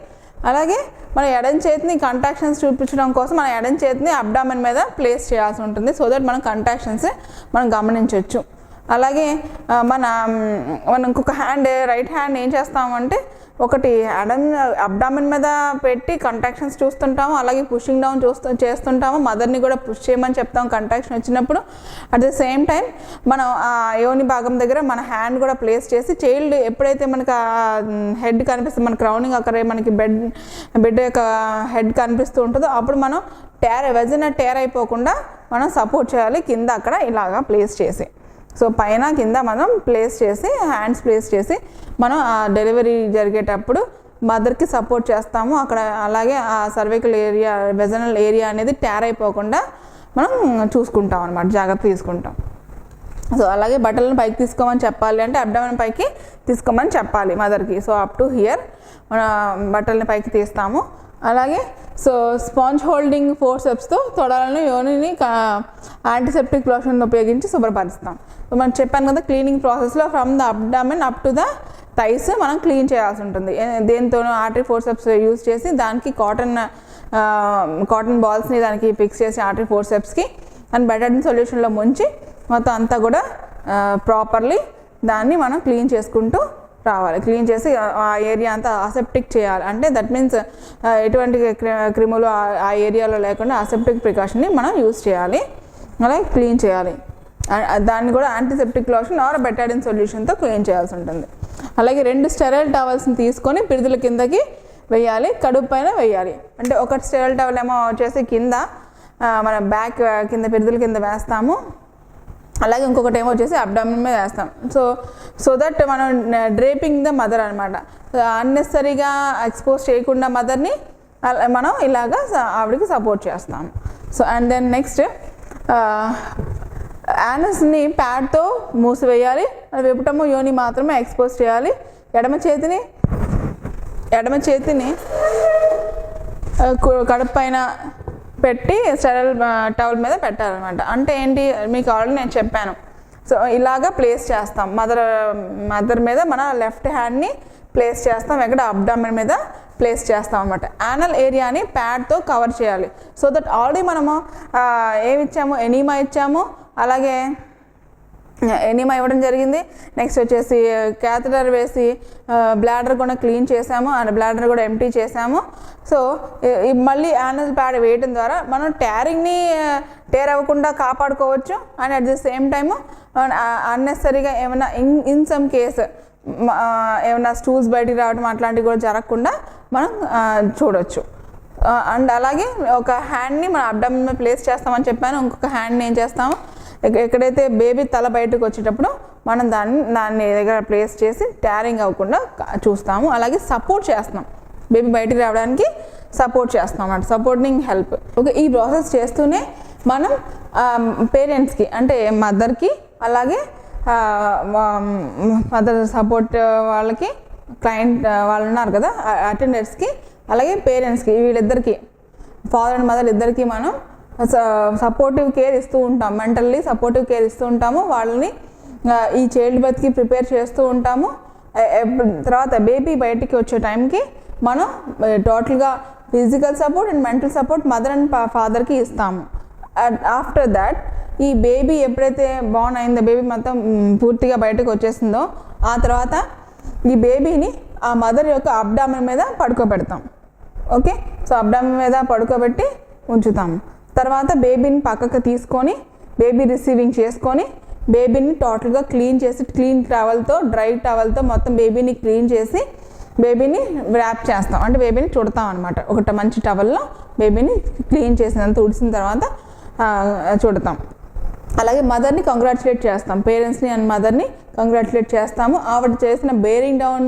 అలాగే మన ఎడం చేతిని కంట్రాక్షన్స్ చూపించడం కోసం మన ఎడం చేతిని అబ్డామెన్ మీద ప్లేస్ చేయాల్సి ఉంటుంది. సో దట్ మనం కంట్రాక్షన్స్ మనం గమనించవచ్చు. అలాగే మనం ఇంకొక హ్యాండ్, రైట్ హ్యాండ్ ఏం చేస్తామంటే ఒకటి అబ్డామెన్ మీద పెట్టి కంట్రాక్షన్స్ చూస్తుంటాము, అలాగే పుషింగ్ డౌన్ చేస్తుంటాము. మదర్ని కూడా పుష్ చేయమని చెప్తాము కంట్రాక్షన్ వచ్చినప్పుడు. అట్ ద సేమ్ టైం మనం ఆ యోని భాగం దగ్గర మన హ్యాండ్ కూడా ప్లేస్ చేసి చైల్డ్ ఎప్పుడైతే మనకు హెడ్ కనిపిస్తుంది, మన క్రౌనింగ్ అక్కడ మనకి బిడ్డ యొక్క హెడ్ కనిపిస్తూ ఉంటుందో అప్పుడు మనం వెజైనా టేర్ అయిపోకుండా మనం సపోర్ట్ చేయాలి కింద అక్కడ ఇలాగా ప్లేస్ చేసి. సో పైన కింద మనం ప్లేస్ చేసి హ్యాండ్స్ ప్లేస్ చేసి మనం ఆ డెలివరీ జరిగేటప్పుడు మదర్కి సపోర్ట్ చేస్తాము అక్కడ. అలాగే ఆ సర్వైకల్ ఏరియా, వెజనల్ ఏరియా అనేది టేర్ అయిపోకుండా మనం చూసుకుంటాం అన్నమాట, జాగ్రత్త తీసుకుంటాం. సో అలాగే బట్టలను పైకి తీసుకోమని చెప్పాలి, అంటే అబ్డామెన్ పైకి తీసుకోమని చెప్పాలి మదర్కి. సో అప్ టు హియర్ మన బట్టలని పైకి తీస్తాము. అలాగే సో స్పాంజ్ హోల్డింగ్ ఫోర్సెప్స్తో తొడలను యోనిని యాంటీసెప్టిక్ లోషన్ ఉపయోగించి శుభ్రపరుస్తాం. సో మనం చెప్పాను కదా, క్లీనింగ్ ప్రాసెస్లో from the abdomen up to the thighs మనం క్లీన్ చేయాల్సి ఉంటుంది. దేనితోనూ ఆర్టరీ ఫోర్సెప్స్ యూజ్ చేసి దానికి కాటన్ బాల్స్ని దానికి ఫిక్స్ చేసి ఆర్టరీ ఫోర్సెప్స్కి అండ్ బెటడిన్ సొల్యూషన్లో ముంచి మొత్తం అంతా కూడా ప్రాపర్లీ దాన్ని మనం క్లీన్ చేసుకుంటూ రావాలి. క్లీన్ చేసి ఆ ఏరియా అంతా అసెప్టిక్ చేయాలి. అంటే దట్ మీన్స్ ఎటువంటి క్రిములు ఆ ఏరియాలో లేకుండా అసెప్టిక్ ప్రికాషన్ని మనం యూజ్ చేయాలి, అలాగే క్లీన్ చేయాలి. దాన్ని కూడా యాంటీసెప్టిక్ లోషన్ ఆర్ బెటాడిన్ సొల్యూషన్తో క్లీన్ చేయాల్సి ఉంటుంది. అలాగే 2 స్టెరైల్ టవల్స్ని తీసుకొని పిరుదుల కిందకి వేయాలి, కడుపు పైన వేయాలి. అంటే ఒక స్టెరైల్ టవల్ ఏమో వచ్చేసి కింద మన బ్యాక్ కింద పిరుదుల కింద వేస్తాము, అలాగే ఇంకొకటి ఏమో వచ్చేసి అబ్డామిన్ మీద వేస్తాం. సో దట్ మనం డ్రేపింగ్ ద మదర్ అనమాట. అన్నెసరీగా ఎక్స్పోజ్ చేయకుండా మదర్ని మనం ఇలాగా ఆవిడకి సపోర్ట్ చేస్తాము. సో అండ్ దెన్ నెక్స్ట్ యానస్ని ప్యాడ్తో మూసివేయాలి, విపటము యోని మాత్రమే ఎక్స్పోజ్ చేయాలి. ఎడమ చేతిని కడుపు పైన పెట్టి స్టెరైల్ టవల్ మీద పెట్టాలన్నమాట. అంటే ఏంటి, మీకు ఆల్రెడీ నేను చెప్పాను. సో ఇలాగా ప్లేస్ చేస్తాం, మదర్ మీద మన లెఫ్ట్ హ్యాండ్ని ప్లేస్ చేస్తాం, ఎక్కడ అబ్డామెన్ మీద ప్లేస్ చేస్తాం అనమాట. యానల్ ఏరియాని ప్యాడ్తో కవర్ చేయాలి. సో దట్ ఆల్రెడీ మనము ఏమి ఇచ్చాము, ఎనీమా ఇచ్చాము, అలాగే ఎనీమా ఇవ్వడం జరిగింది. నెక్స్ట్ వచ్చేసి క్యాథెటర్ వేసి బ్లాడర్ కూడా క్లీన్ చేసాము, అండ్ బ్లాడర్ కూడా ఎంటీ చేసాము. సో మళ్ళీ యానల్ ప్యాడ్ వేయడం ద్వారా మనం టేర్ అవ్వకుండా కాపాడుకోవచ్చు. And at the same time అన్నెసరీగా ఏమైనా ఇన్ సమ్ కేస్ ఏమైనా స్టూల్స్ బయటికి రావడం అట్లాంటివి కూడా జరగకుండా మనం చూడవచ్చు. అండ్ అలాగే ఒక హ్యాండ్ని మన అబ్డామిన్ మీద ప్లేస్ చేస్తామని చెప్పాను, ఇంకొక హ్యాండ్ని ఏం చేస్తాము, ఎక్కడైతే బేబీ తల బయటకు వచ్చేటప్పుడు మనం దాన్ని దగ్గర ప్లేస్ చేసి ట్యారింగ్ అవ్వకుండా చూస్తాము. అలాగే సపోర్ట్ చేస్తున్నాం, బేబీ బయటికి రావడానికి సపోర్ట్ చేస్తాం అన్నమాట, సపోర్టింగ్ హెల్ప్. ఓకే, ఈ ప్రాసెస్ చేస్తూనే మనం పేరెంట్స్కి అంటే మదర్కి, అలాగే మదర్ సపోర్ట్ వాళ్ళకి, క్లయింట్ వాళ్ళు ఉన్నారు కదా అటెండర్స్కి, అలాగే పేరెంట్స్కి, వీళ్ళిద్దరికి ఫాదర్ అండ్ మదర్ ఇద్దరికి మనం సపోర్టివ్ కేర్ ఇస్తూ ఉంటాం, మెంటల్లీ సపోర్టివ్ కేర్ ఇస్తూ ఉంటాము. వాళ్ళని ఈ చైల్డ్ బర్త్కి ప్రిపేర్ చేస్తూ ఉంటాము. తర్వాత బేబీ బయటికి వచ్చే టైంకి మనం టోటల్గా physical support and mental support mother and ఫాదర్కి ఇస్తాము. ఆఫ్టర్ దాట్ ఈ బేబీ ఎప్పుడైతే బార్న్ అయిందో, బేబీ మొత్తం పూర్తిగా బయటకు వచ్చేసిందో, ఆ తర్వాత ఈ బేబీని ఆ మదర్ యొక్క అబ్డామెన్ మీద పడుకోబెడతాం. ఓకే, సో అబ్డామెన్ మీద పడుకోబెట్టి ఉంచుతాము. తర్వాత బేబీని పక్కకు తీసుకొని బేబీ రిసీవింగ్ చేసుకొని బేబీని టోటల్గా క్లీన్ చేసి క్లీన్ టవల్తో డ్రై టవల్తో మొత్తం బేబీని క్లీన్ చేసి బేబీని ర్యాప్ చేస్తాం, అంటే బేబీని చుడతాం అనమాట. ఒక మంచి టవల్లో బేబీని క్లీన్ చేసినంత తుడిసిన తర్వాత చుడతాం. అలాగే మదర్ని కంగ్రాచులేట్ చేస్తాం, పేరెంట్స్ని అండ్ మదర్ని కంగ్రాచులేట్ చేస్తాము. ఆవిడ చేసిన బేరింగ్ డౌన్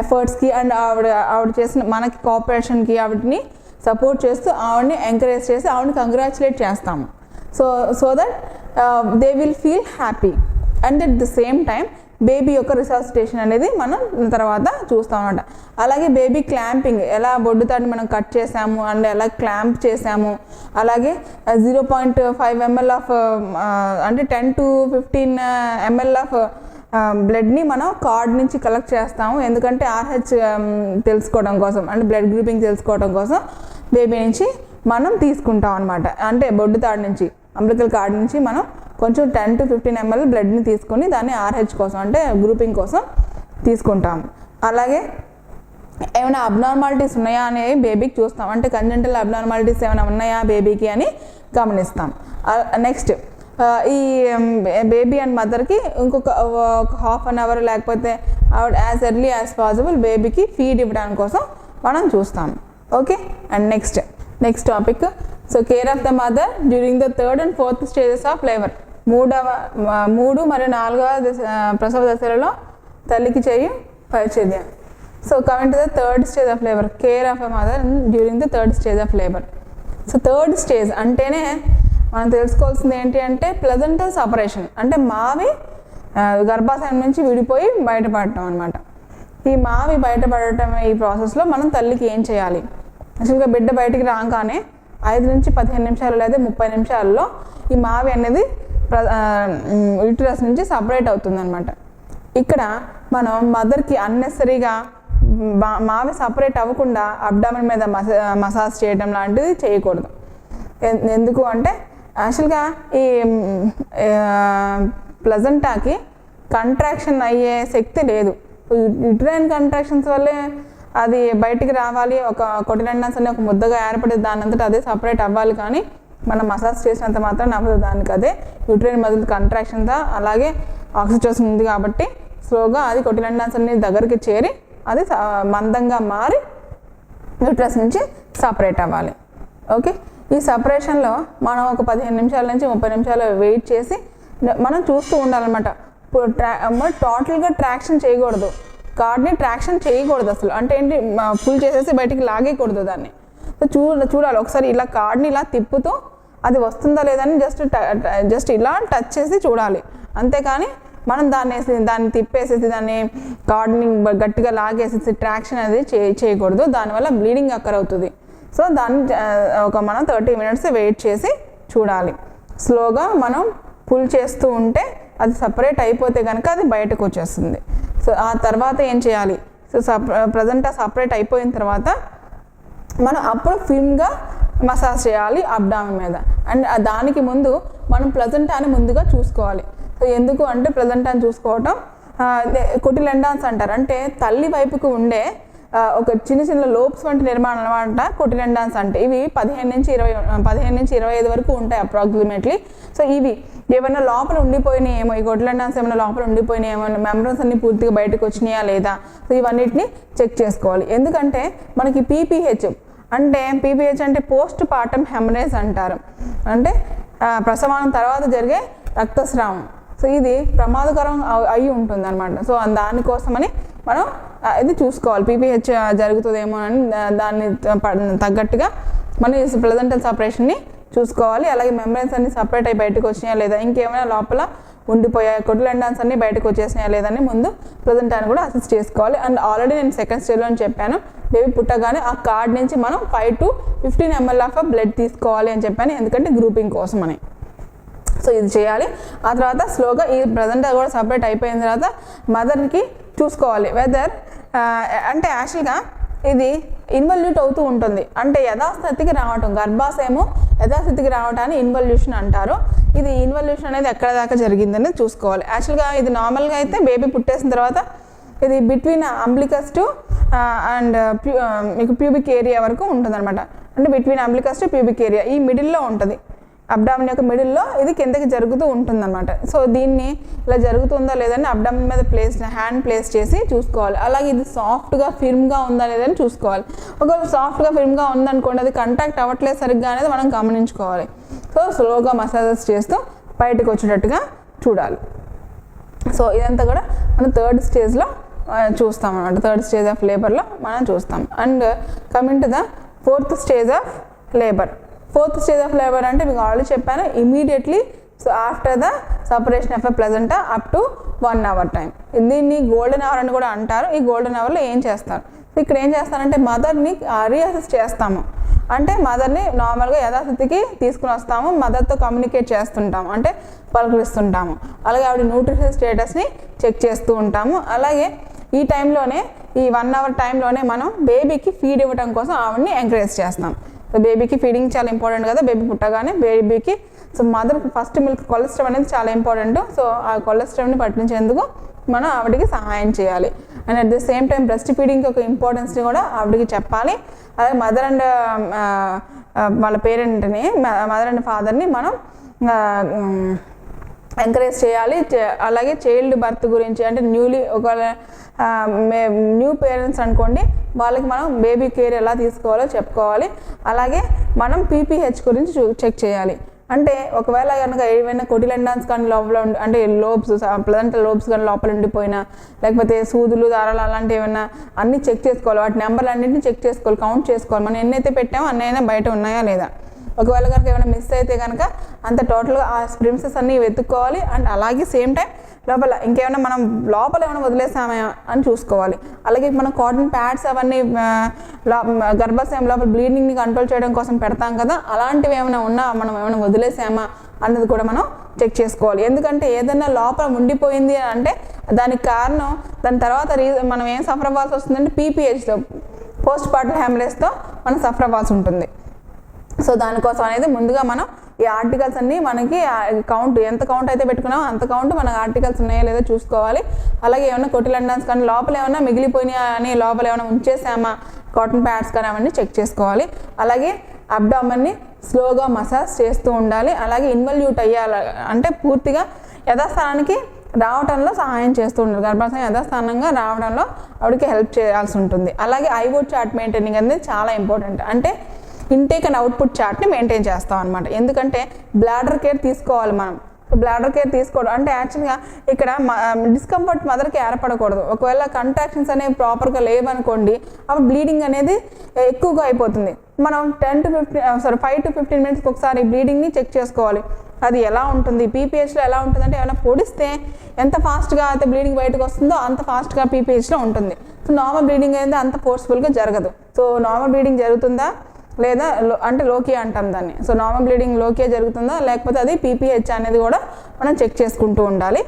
ఎఫర్ట్స్కి అండ్ ఆవిడ చేసిన మనకి కోఆపరేషన్కి ఆవిడని సపోర్ట్ చేస్తూ ఆవిడని ఎంకరేజ్ చేసి ఆవిడని కంగ్రాచులేట్ చేస్తాము. So that they will feel happy. And at the same time baby యొక్క రిససిటేషన్ అనేది మనం తర్వాత చూస్తాం అన్నమాట. అలాగే బేబీ క్లాంపింగ్, ఎలా బొడ్డుతాన్ని మనం కట్ చేసాము అండ్ ఎలా క్లాంప్ చేసాము, అలాగే 0.5 ml ఆఫ్ అంటే 10 to 15 ml ఆఫ్ బ్లడ్ని మనం కార్డ్ నుంచి కలెక్ట్ చేస్తాము. ఎందుకంటే RH తెలుసుకోవడం కోసం, అంటే బ్లడ్ గ్రూపింగ్ తెలుసుకోవడం కోసం బేబీ నుంచి మనం తీసుకుంటాం అనమాట. అంటే బొడ్డుతాడు నుంచి, అంబ్లికల్ కార్డ్ నుంచి మనం కొంచెం 10 to 15 ml బ్లడ్ని తీసుకొని దాన్ని RH కోసం, అంటే గ్రూపింగ్ కోసం తీసుకుంటాము. అలాగే ఏమైనా అబ్నార్మాలిటీస్ ఉన్నాయా అనేవి బేబీకి చూస్తాం, అంటే కంజెంటల్ అబ్నార్మాలిటీస్ ఏమైనా ఉన్నాయా బేబీకి అని గమనిస్తాం. నెక్స్ట్ ఈ బేబీ అండ్ మదర్కి ఇంకొక హాఫ్ అన్ అవర్ లేకపోతే యాజ్ ఎర్లీ యాజ్ పాసిబుల్ బేబీకి ఫీడ్ ఇవ్వడానికి కోసం మనం చూస్తాం. Okay. And next topic, so care of the mother during the 3rd and 4th stages of labour. 3 మరియు 4వ ప్రసవ దశలలో తల్లికి చేయు పరిచర్య. So coming to the 3rd stage of labour, care of a mother during the 3rd stage of labour. So 3rd stage అంటేనే మనం తెలుసుకోవాల్సింది ఏంటి అంటే ప్లెజెంటల్ సపరేషన్, అంటే మావి గర్భాశయం నుంచి విడిపోయి బయటపడటం అనమాట. ఈ మావి బయటపడటం ఈ ప్రాసెస్లో మనం తల్లికి ఏం చేయాలి? అసలుగా బిడ్డ బయటికి రాగానే 5 నుంచి 15 నిమిషాలు లేదా 30 నిమిషాల్లో ఈ మావి అనేది యూటరస్ నుంచి సపరేట్ అవుతుంది అనమాట. ఇక్కడ మనం మదర్కి అన్నెసరీగా మావి సపరేట్ అవ్వకుండా అబ్డామిన్ మీద మసాజ్ చేయడం లాంటిది చేయకూడదు. ఎందుకు అంటే యాక్చువల్గా ఈ ప్లజెంటాకి కంట్రాక్షన్ అయ్యే శక్తి లేదు. యూట్రైన్ కంట్రాక్షన్స్ వల్లే అది బయటికి రావాలి, ఒక కొటిలెండన్స్ అనే ఒక ముద్దగా ఏర్పడి దాని అంతటా అదే సపరేట్ అవ్వాలి. కానీ మనం మసాజ్ చేసినంత మాత్రం అవ్వదు, దానికి అదే యూట్రైన్ మజిల్ కంట్రాక్షన్తో అలాగే ఆక్సిటోసిన్ ఉంది కాబట్టి స్లోగా అది కొటిలెండన్స్ అన్ని దగ్గరికి చేరి అది మందంగా మారి యూట్రస్ నుంచి సపరేట్ అవ్వాలి. ఓకే. ఈ సపరేషన్లో మనం ఒక 15 నిమిషాల నుంచి 30 నిమిషాలు వెయిట్ చేసి మనం చూస్తూ ఉండాలన్నమాట. టోటల్గా ట్రాక్షన్ చేయకూడదు, కార్డ్ని ట్రాక్షన్ చేయకూడదు అసలు. అంటే ఏంటి, ఫుల్ చేసేసి బయటికి లాగేయకూడదు దాన్ని. చూడాలి ఒకసారి ఇలా కార్డ్ని ఇలా తిప్పుతూ అది వస్తుందా లేదని జస్ట్ ఇలా టచ్ చేసి చూడాలి. అంతేకాని మనం దాన్ని తిప్పేసేసి దాన్ని కార్డ్ని గట్టిగా లాగేసేసి ట్రాక్షన్ అనేది చేయకూడదు, దానివల్ల బ్లీడింగ్ అక్కర్ అవుతుంది. సో దాన్ని మనం 30 minutes వెయిట్ చేసి చూడాలి. స్లోగా మనం పుల్ చేస్తూ ఉంటే అది సపరేట్ అయిపోతే కనుక అది బయటకు వచ్చేస్తుంది. సో ఆ తర్వాత ఏం చేయాలి? సో ప్రెజెంట్ సపరేట్ అయిపోయిన తర్వాత మనం అప్పుడు ఫిల్మ్గా మసాజ్ చేయాలి అబ్డామిన్ మీద. అండ్ దానికి ముందు మనం ప్లజెంటాని ముందుగా చూసుకోవాలి. సో ఎందుకు అంటే ప్లజెంటాని చూసుకోవటం కొటిలెండాన్స్ అంటారు, అంటే తల్లి వైపుకు ఉండే ఒక చిన్న లోబ్స్ వంటి నిర్మాణం అనమాట కొటిలెండాన్స్ అంటే. ఇవి 15 నుంచి 25 వరకు ఉంటాయి అప్రాక్సిమేట్లీ. సో ఇవి ఏమైనా లోపల ఉండిపోయినాయేమో, ఈ కొటిలెండాన్స్ ఏమైనా లోపల ఉండిపోయినాయేమో, మెంబ్రెన్స్ అన్ని పూర్తిగా బయటకు వచ్చినాయా లేదా, సో ఇవన్నిటిని చెక్ చేసుకోవాలి. ఎందుకంటే మనకి PPH అంటే పోస్ట్ పార్టమ్ హెమరేజ్ అంటారు, అంటే ప్రసవానం తర్వాత జరిగే రక్తస్రావం. సో ఇది ప్రమాదకరం అయి ఉంటుంది అనమాట. సో దానికోసమని మనం ఇది చూసుకోవాలి, PPH జరుగుతుందేమో అని దాన్ని తగ్గట్టుగా మనం ప్లెజెంటల్ సపరేషన్ని చూసుకోవాలి. అలాగే మెంబ్రెన్స్ అన్ని సపరేట్ అయ్యి బయటకు వచ్చినాయా లేదా, ఇంకేమైనా లోపల ఉండిపోయాయి కొటిలెండాన్స్ అన్ని బయటకు వచ్చేసినాయా లేదని ముందు ప్లెజెంటాని కూడా అసెస్ చేసుకోవాలి. అండ్ ఆల్రెడీ నేను 2nd స్టేజ్లో చెప్పాను, బేబీ పుట్టగానే ఆ కార్డ్ నుంచి మనం 5 to 15 ml ఆఫ్ బ్లడ్ తీసుకోవాలి అని చెప్పాను, ఎందుకంటే గ్రూపింగ్ కోసం అని. సో ఇది చేయాలి. ఆ తర్వాత స్లోగా ఈ ప్రెజెంటా కూడా సపరేట్ అయిపోయిన తర్వాత మదర్కి చూసుకోవాలి వెదర్ అంటే యాక్చువల్గా ఇది ఇన్వల్యూట్ అవుతూ ఉంటుంది, అంటే యథాస్థితికి రావటం, గర్భాశయము యథాస్థితికి రావటాన్ని ఇన్వల్యూషన్ అంటారు. ఇది ఇన్వల్యూషన్ అనేది ఎక్కడ దాకా జరిగిందని చూసుకోవాలి. యాక్చువల్గా ఇది నార్మల్గా అయితే బేబీ పుట్టేసిన తర్వాత ఇది బిట్వీన్ అంబ్లికస్ టు అండ్ మీకు ప్యూబిక్ ఏరియా వరకు ఉంటుంది అనమాట. అంటే between umbilicus to pubic area ఈ మిడిల్లో ఉంటుంది. అబ్డామిన్ యొక్క మిడిల్లో ఇది కిందకి జరుగుతూ ఉంటుందన్నమాట. సో దీన్ని ఇలా జరుగుతుందా లేదని అబ్డామిన్ మీద హ్యాండ్ ప్లేస్ చేసి చూసుకోవాలి. అలాగే ఇది సాఫ్ట్గా ఫిర్మ్గా ఉందా లేదని చూసుకోవాలి. ఒకవేళ సాఫ్ట్గా ఫిర్మ్గా ఉందనుకోండి, అది కాంటాక్ట్ అవ్వట్లేదు సరిగ్గా అనేది మనం గమనించుకోవాలి. సో స్లోగా మసాజెస్ చేస్తూ బయటకు వచ్చేటట్టుగా చూడాలి. సో ఇదంతా కూడా మనం థర్డ్ స్టేజ్లో చూస్తాం అన్నమాట. థర్డ్ స్టేజ్ ఆఫ్ లేబర్లో మనం చూస్తాం. And coming to the fourth stage of labour. Fourth stage of labour అంటే మీకు ఆల్రెడీ చెప్పాను, immediately so after the separation of a placenta up to 1 hour time. దీన్ని గోల్డెన్ అవర్ అని కూడా అంటారు. ఈ గోల్డెన్ అవర్లో ఏం చేస్తారు? ఇక్కడ ఏం చేస్తారంటే మదర్ని రీఅసెస్ చేస్తాము. అంటే మదర్ని నార్మల్గా యథాస్థితికి తీసుకుని వస్తాము, మదర్తో కమ్యూనికేట్ చేస్తుంటాము, అంటే పలకరిస్తుంటాము. అలాగే ఆవిడ న్యూట్రిషన్ స్టేటస్ని చెక్ చేస్తూ ఉంటాము. అలాగే ఈ టైంలోనే, ఈ 1 hour టైంలోనే మనం బేబీకి ఫీడ్ ఇవ్వడం కోసం ఆవిడని ఎంకరేజ్ చేస్తాం. సో బేబీకి ఫీడింగ్ చాలా ఇంపార్టెంట్ కదా, బేబీ పుట్టగానే బేబీకి. So mother first milk cholesterol అనేది చాలా ఇంపార్టెంట్. సో ఆ కొలెస్ట్రాల్ని పట్టించేందుకు మనం ఆవిడకి సహాయం చేయాలి. And at the same time breast ఫీడింగ్కి ఒక ఇంపార్టెన్స్ని కూడా ఆవిడకి చెప్పాలి. అలాగే మదర్ అండ్ వాళ్ళ పేరెంట్ని, మదర్ అండ్ ఫాదర్ని మనం ఎంకరేజ్ చేయాలి. అలాగే చైల్డ్ బర్త్ గురించి, అంటే ఒకవేళ న్యూ పేరెంట్స్ అనుకోండి, వాళ్ళకి మనం బేబీ కేర్ ఎలా తీసుకోవాలో చెప్పుకోవాలి. అలాగే మనం పీపీహెచ్ గురించి చెక్ చేయాలి. అంటే ఒకవేళ కనుక ఏమైనా కొటిలెండాన్స్ కానీ లోపల అంటే లోబ్స్, ప్లజెంటల్ లోబ్స్ కానీ లోపల ఉండిపోయినా, లేకపోతే సూదులు, దారాలు అలాంటివి ఏమైనా అన్నీ చెక్ చేసుకోవాలి. వాటి నెంబర్లు అన్నింటినీ చెక్ చేసుకోవాలి, కౌంట్ చేసుకోవాలి. మనం ఎన్నైతే పెట్టామో అన్నైనా బయట ఉన్నాయా లేదా. ఒకవేళ కనుక ఏమైనా మిస్ అయితే కనుక అంత టోటల్గా ఆ ప్రిన్సెస్ అన్నీ వెతుక్కోవాలి. అండ్ అలాగే సేమ్ టైం లోపల ఇంకేమైనా మనం లోపల ఏమైనా వదిలేసామా అని చూసుకోవాలి. అలాగే మనం కాటన్ ప్యాడ్స్ అవన్నీ గర్భాశయం లోపల బ్లీడింగ్ని కంట్రోల్ చేయడం కోసం పెడతాం కదా, అలాంటివి ఏమైనా ఉన్నా మనం ఏమైనా వదిలేసామా అన్నది కూడా మనం చెక్ చేసుకోవాలి. ఎందుకంటే ఏదైనా లోపల ఉండిపోయింది అంటే దానికి కారణం, దాని తర్వాత మనం ఏం సఫర్ అవ్వాల్సి వస్తుందంటే పీపీహెచ్తో, పోస్ట్ పార్టల్ హెమరేజ్తో మనం సఫర్ అవ్వాల్సి ఉంటుంది. సో దానికోసం అనేది ముందుగా మనం ఈ ఆర్టికల్స్ అన్నీ మనకి ఎంత కౌంట్ అయితే పెట్టుకున్నామో అంత కౌంట్ మనకు ఆర్టికల్స్ ఉన్నాయో లేదో చూసుకోవాలి. అలాగే ఏమైనా కొటిలెండాన్స్ కానీ లోపల ఏమైనా మిగిలిపోయినాయా అని, లోపల ఏమైనా ఉంచేసామా కాటన్ ప్యాడ్స్ కానీ అవన్నీ చెక్ చేసుకోవాలి. అలాగే అబ్డామన్ని స్లోగా మసాజ్ చేస్తూ ఉండాలి. అలాగే ఇన్వల్యూట్ అయ్యాలి, అంటే పూర్తిగా యథాస్థానానికి రావడంలో సహాయం చేస్తూ ఉండాలి. గర్భాశయం యథాస్థానంగా రావడంలో ఆవిడకి హెల్ప్ చేయాల్సి ఉంటుంది. అలాగే ఐఓ చార్ట్ మెయింటైనింగ్ అనేది చాలా ఇంపార్టెంట్. అంటే ఇంటేక్ అండ్ అవుట్పుట్ చార్ట్ని మెయింటైన్ చేస్తాం అనమాట. ఎందుకంటే బ్లాడర్ కేర్ తీసుకోవాలి మనం. బ్లాడర్ కేర్ తీసుకోవడం అంటే యాక్చువల్గా ఇక్కడ డిస్కంఫర్ట్ మదర్కి ఏర్పడకూడదు. ఒకవేళ కంట్రాక్షన్స్ అనేవి ప్రాపర్గా లేవనుకోండి, అప్పుడు బ్లీడింగ్ అనేది ఎక్కువగా అయిపోతుంది. మనం 5 to 15 minutes ఒకసారి బ్లీడింగ్ని చెక్ చేసుకోవాలి. అది ఎలా ఉంటుంది, పీపీహెచ్లో ఎలా ఉంటుంది అంటే ఏమైనా పొడిస్తే ఎంత ఫాస్ట్గా అయితే బ్లీడింగ్ బయటకు వస్తుందో అంత ఫాస్ట్గా పీపీహెచ్లో ఉంటుంది. సో నార్మల్ బ్లీడింగ్ అనేది అంత ఫోర్స్ఫుల్గా జరగదు. సో నార్మల్ బ్లీడింగ్ జరుగుతుందా లేదా అంటే లోకి అంటాం దాన్ని. సో నార్మల్ బ్లీడింగ్ లోకే జరుగుతుందా లేకపోతే అది పీపీహెచ్ అనేది కూడా మనం చెక్ చేసుకుంటూ ఉండాలి.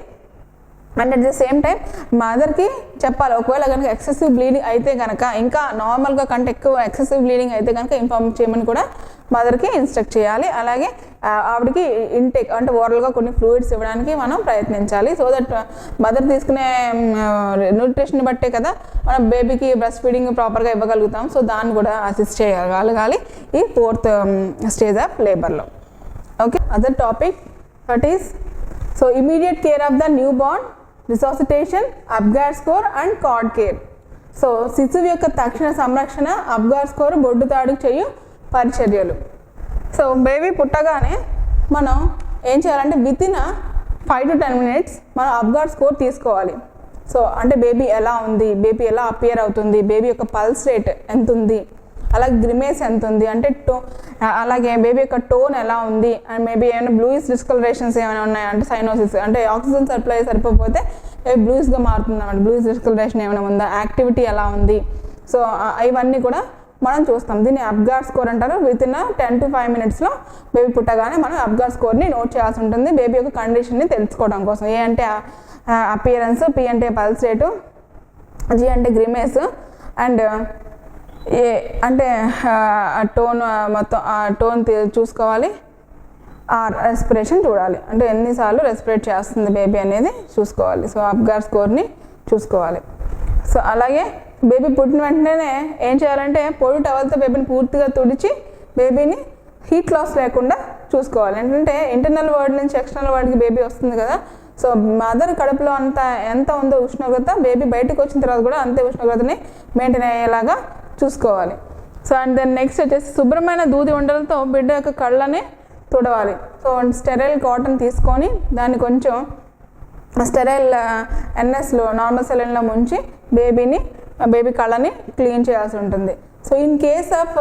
And at the same time మదర్కి చెప్పాలి, ఒకవేళ కనుక ఎక్సెసివ్ బ్లీడింగ్ అయితే కనుక, ఇంకా నార్మల్గా కంటే ఎక్కువ ఎక్సెసివ్ బ్లీడింగ్ అయితే కనుక ఇన్ఫార్మ్ చేయమని కూడా మదర్కి ఇన్స్ట్రక్ట్ చేయాలి. అలాగే ఆవిడకి ఇంటేక్ అంటే ఓరల్గా కొన్ని ఫ్లూయిడ్స్ ఇవ్వడానికి మనం ప్రయత్నించాలి. సో దట్ మదర్ తీసుకునే న్యూట్రిషన్ బట్టే కదా మనం బేబీకి బ్రెస్ట్ ఫీడింగ్ ప్రాపర్గా ఇవ్వగలుగుతాం. సో దాన్ని కూడా అసిస్ట్ చేయగలగాలి ఈ 4th స్టేజ్ ఆఫ్ లేబర్లో. Okay, other topic that is so immediate care of the newborn, resuscitation, Apgar score and cord care. So శిశువు యొక్క తక్షణ సంరక్షణ, అప్గార్ స్కోర్, బొడ్డు తాడుకు చేయు పరిచర్యలు. సో బేబీ పుట్టగానే మనం ఏం చేయాలంటే వితిన్ 5 to 10 minutes మనం అప్గార్ స్కోర్ తీసుకోవాలి. సో అంటే బేబీ ఎలా ఉంది, బేబీ ఎలా అపియర్ అవుతుంది, బేబీ యొక్క పల్స్ రేట్ ఎంత ఉంది, అలాగే గ్రిమేస్ ఎంత ఉంది, అంటే అలాగే బేబీ యొక్క టోన్ ఎలా ఉంది, అండ్ మేబీ ఏమైనా బ్లూయిష్ డిస్కలరేషన్స్ ఏమైనా ఉన్నాయా, అంటే సైనోసిస్ అంటే ఆక్సిజన్ సప్లై సరిపోతే బ్లూయిష్గా మారుతుంది అన్నమాట. బ్లూయిష్ డిస్కలరేషన్ ఏమైనా ఉందా, యాక్టివిటీ ఎలా ఉంది. సో ఇవన్నీ కూడా మనం చూస్తాం. దీన్ని అప్గార్ స్కోర్ అంటారు. వితిన్ 10 to 5 minutes బేబీ పుట్టగానే మనం అప్గార్ స్కోర్ని నోట్ చేయాల్సి ఉంటుంది బేబీ యొక్క కండిషన్ని తెలుసుకోవడం కోసం. ఏ అంటే అపియరెన్స్, పి అంటే పల్స్ రేటు, జి అంటే గ్రిమేస్, అండ్ ఏ అంటే టోన్, మొత్తం టోన్ చూసుకోవాలి, రెస్పిరేషన్ చూడాలి, అంటే ఎన్నిసార్లు రెస్పిరేట్ చేస్తుంది బేబీ అనేది చూసుకోవాలి. సో అప్గార్ స్కోర్ని చూసుకోవాలి. సో అలాగే బేబీ పుట్టిన వెంటనే ఏం చేయాలంటే పొడి టవల్తో బేబీని పూర్తిగా తుడిచి బేబీని హీట్ లాస్ లేకుండా చూసుకోవాలి. ఏంటంటే ఇంటర్నల్ వర్డ్ నుంచి ఎక్స్టర్నల్ వర్డ్కి బేబీ వస్తుంది కదా, సో మదర్ కడుపులో ఎంత ఉందో ఉష్ణోగ్రత బేబీ బయటకు వచ్చిన తర్వాత కూడా అంతే ఉష్ణోగ్రతని మెయింటైన్ అయ్యేలాగా చూసుకోవాలి. సో అండ్ దెన్ నెక్స్ట్ వచ్చేసి శుభ్రమైన దూది ఉండలతో బిడ్డ యొక్క కళ్ళని తుడవాలి. సో స్టెరైల్ కాటన్ తీసుకొని దాన్ని కొంచెం స్టెరైల్ ఎన్ఎస్లో నార్మల్ సెలైన్లో ముంచి బేబీ కళ్ళని క్లీన్ చేయాల్సి ఉంటుంది. So in case of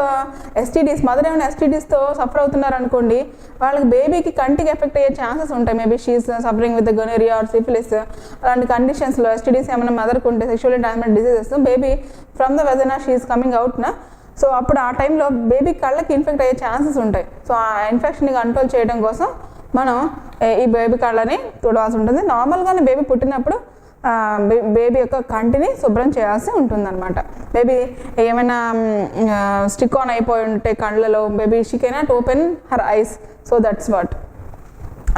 STDs, mother ఏమైనా ఎస్టీడీస్తో సఫర్ అవుతున్నారు అనుకోండి, వాళ్ళకి బేబీకి కంటికి ఎఫెక్ట్ అయ్యే ఛాన్సెస్ ఉంటాయి. Maybe she is suffering with gonorrhea or syphilis, అలాంటి కండిషన్స్లో ఎస్టీడీస్ ఏమైనా మదర్కి ఉంటే sexually transmitted diseases, baby from the vagina she is coming అవుట్నా, సో అప్పుడు ఆ టైంలో బేబీ కళ్ళకి ఇన్ఫెక్ట్ అయ్యే ఛాన్సెస్ ఉంటాయి. సో ఆ ఇన్ఫెక్షన్ని కంట్రోల్ చేయడం కోసం మనం ఈ బేబీ కళ్ళని తుడవాల్సి ఉంటుంది. నార్మల్గానే బేబీ పుట్టినప్పుడు బేబీ యొక్క కంటిని శుభ్రం చేయాల్సి ఉంటుందన్నమాట. బేబీ ఏమైనా స్టిక్ ఆన్ అయిపోయి ఉంటే కళ్ళలో, baby she cannot open her eyes, so that's what.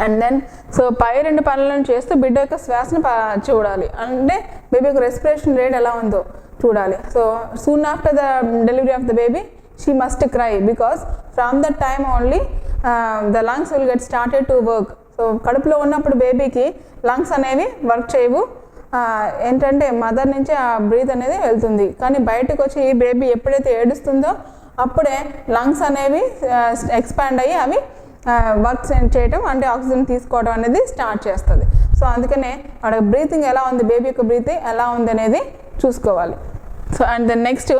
And then so పై 2 పనులను చేస్తూ బిడ్డ యొక్క శ్వాసను చూడాలి. అంటే బేబీ యొక్క రెస్పిరేషన్ రేట్ ఎలా ఉందో చూడాలి. So soon after the delivery of the baby she must cry, because from that time only the lungs will get started to work. So కడుపులో ఉన్నప్పుడు బేబీకి లంగ్స్ అనేవి వర్క్ చేయవు. ఏంటంటే మదర్ నుంచి ఆ బ్రీత్ అనేది వెళ్తుంది, కానీ బయటకు వచ్చి ఈ బేబీ ఎప్పుడైతే ఏడుస్తుందో అప్పుడే లంగ్స్ అనేవి ఎక్స్పాండ్ అయ్యి అవి వర్క్ చేయటం, అంటే ఆక్సిజన్ తీసుకోవడం అనేది స్టార్ట్ చేస్తుంది. సో అందుకనే వాడి బ్రీతింగ్ ఎలా ఉంది, బేబీ యొక్క బ్రీతింగ్ ఎలా ఉంది అనేది చూసుకోవాలి. So and then next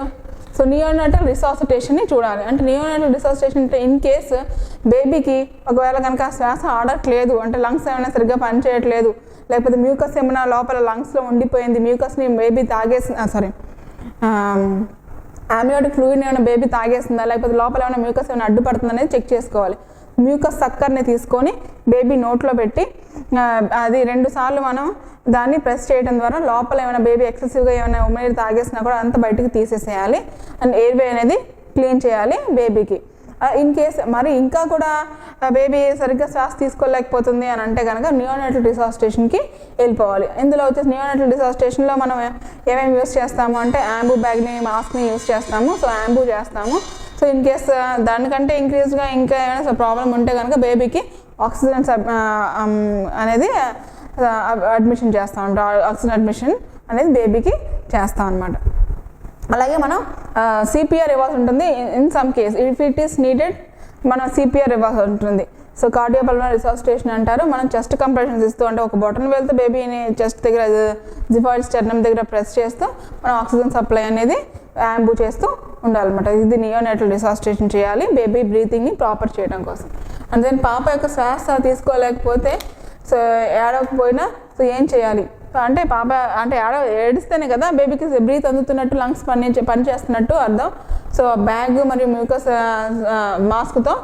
so neonatal రిసాసిటేషన్ని చూడాలి. అంటే నియోనాటల్ రిసాసిటేషన్ అంటే ఇన్ కేస్ బేబీకి ఒకవేళ కనుక శ్వాస ఆడట్లేదు, అంటే లంగ్స్ ఏమైనా సరిగ్గా పనిచేయట్లేదు, లేకపోతే మ్యూకస్ ఏమైనా లోపల లంగ్స్లో ఉండిపోయింది, మ్యూకస్ని బేబీ ఆమ్నియోటిక్ ఫ్లూయిడ్ ఏమైనా బేబీ తాగేస్తుందా, లేకపోతే లోపల ఏమైనా మ్యూకస్ ఏమైనా అడ్డుపడుతుంది అనేది చెక్ చేసుకోవాలి. మ్యూకస్ సక్కర్ని తీసుకొని బేబీ నోట్లో పెట్టి అది 2 సార్లు మనం దాన్ని ప్రెస్ చేయడం ద్వారా లోపల ఏమైనా బేబీ ఎక్సెసివ్గా ఏమైనా ఉమ్మనీరు తాగేసినా కూడా అంతా బయటకు తీసేసేయాలి. అండ్ ఎయిర్వే అనేది క్లీన్ చేయాలి బేబీకి. ఇన్ కేస్ మరి ఇంకా కూడా బేబీ సరిగ్గా శ్వాస తీసుకోలేకపోతుంది అని అంటే కనుక నియోనాటల్ రిసాసిటేషన్కి వెళ్ళిపోవాలి. ఇందులో వచ్చేసి నియోనాటల్ రిసాసిటేషన్లో మనం ఏమేమి యూస్ చేస్తాము అంటే యాంబూ బ్యాగ్ని, మాస్క్ని యూస్ చేస్తాము. సో యాంబూ చేస్తాము. సో ఇన్ కేస్ దానికంటే ఇంక్రీజ్గా ఇంకా ఏమైనా ప్రాబ్లం ఉంటే కనుక బేబీకి ఆక్సిజన్ అనేది అడ్మిషన్ చేస్తాం, ఆక్సిజన్ అడ్మిషన్ అనేది బేబీకి చేస్తాం అన్నమాట. అలాగే మనం సిపిఆర్ ఇవ్వాల్సి ఉంటుంది. In some case if it is needed మనం సిపిఆర్ ఇవ్వాల్సి ఉంటుంది. సో కార్డియోపల్మనరీ రిసాసిటేషన్ అంటారు. మనం చెస్ట్ కంప్రెషన్స్ ఇస్తూ, అంటే ఒక బటన్ వెళ్తే బేబీని చెస్ట్ దగ్గర జిఫాయిడ్ స్టెర్నమ్ దగ్గర ప్రెస్ చేస్తూ మనం ఆక్సిజన్ సప్లై అనేది యాంబూ చేస్తూ ఉండాలన్నమాట. ఇది నియోనాటల్ రిసాసిటేషన్ చేయాలి బేబీ బ్రీతింగ్ని ప్రాపర్ చేయడం కోసం. అండ్ దెన్ పాప యొక్క శ్వాస తీసుకోలేకపోతే, సో ఏడవకపోయినా సో ఏం చేయాలి అంటే పాప అంటే ఏడిస్తేనే కదా బేబీకి బ్రీత్ అందుతున్నట్టు, లంగ్స్ పని చేస్తున్నట్టు అర్థం. సో బ్యాగ్ మరియు మ్యూకస్ మాస్క్తో,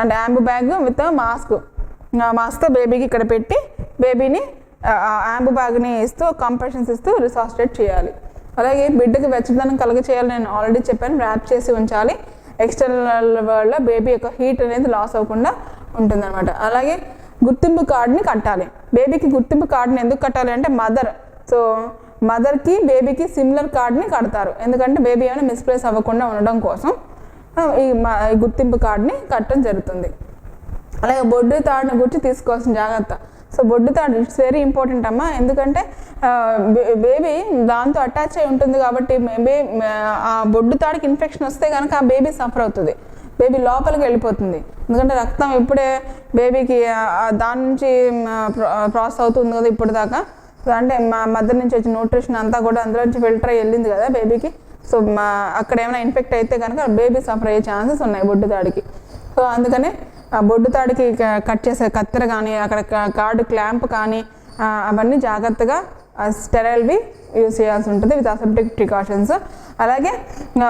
అంటే యాంబు బ్యాగ్ విత్ మాస్క్తో బేబీకి ఇక్కడ పెట్టి బేబీని యాంబు బ్యాగ్ని ఇస్తూ కంప్రెషన్స్ ఇస్తూ రిసాసిటేట్ చేయాలి. అలాగే బిడ్డకి వెచ్చదనం కలుగ చేయాలి, నేను ఆల్రెడీ చెప్పాను, ర్యాప్ చేసి ఉంచాలి. ఎక్స్టర్నల్ వరల్డ్లో బేబీ యొక్క హీట్ అనేది లాస్ అవ్వకుండా ఉంటుందన్నమాట. అలాగే గుర్తింపు కార్డుని కట్టాలి. బేబీకి గుర్తింపు కార్డుని ఎందుకు కట్టాలి అంటే సో మదర్కి బేబీకి సిమిలర్ కార్డుని కడతారు, ఎందుకంటే బేబీ ఏమైనా మిస్ప్లేస్ అవ్వకుండా ఉండడం కోసం ఈ గుర్తింపు కార్డుని కట్టడం జరుగుతుంది. అలాగే బొడ్డు తాడుని గురించి తీసుకోవాల్సిన జాగ్రత్త. సో బొడ్డు తాడు ఇట్స్ వెరీ ఇంపార్టెంట్ అమ్మా, ఎందుకంటే బేబీ దాంతో అటాచ్ అయి ఉంటుంది కాబట్టి ఆ బొడ్డు తాడుకి ఇన్ఫెక్షన్ వస్తే కనుక ఆ బేబీ సఫర్ అవుతుంది, బేబీ లోపలికి వెళ్ళిపోతుంది. ఎందుకంటే రక్తం ఇప్పుడే బేబీకి దాని నుంచి ప్రాసెస్ అవుతుంది కదా ఇప్పుడు దాకా, అంటే మదర్ నుంచి వచ్చే న్యూట్రిషన్ అంతా కూడా అందులో నుంచి ఫిల్టర్ అయ్యి వెళ్ళింది కదా బేబీకి. సో అక్కడ ఏమైనా ఇన్ఫెక్ట్ అయితే కనుక బేబీ సఫర్ అయ్యే ఛాన్సెస్ ఉన్నాయి బొడ్డు తాడికి. సో అందుకనే బొడ్డు తాడికి కట్ చేసే కత్తెర కానీ, అక్కడ కార్డు క్లాంప్ కానీ అవన్నీ జాగ్రత్తగా స్టెరైల్వి యూజ్ చేయాల్సి ఉంటుంది విత్ అసెప్టిక్ ప్రికాషన్స్. అలాగే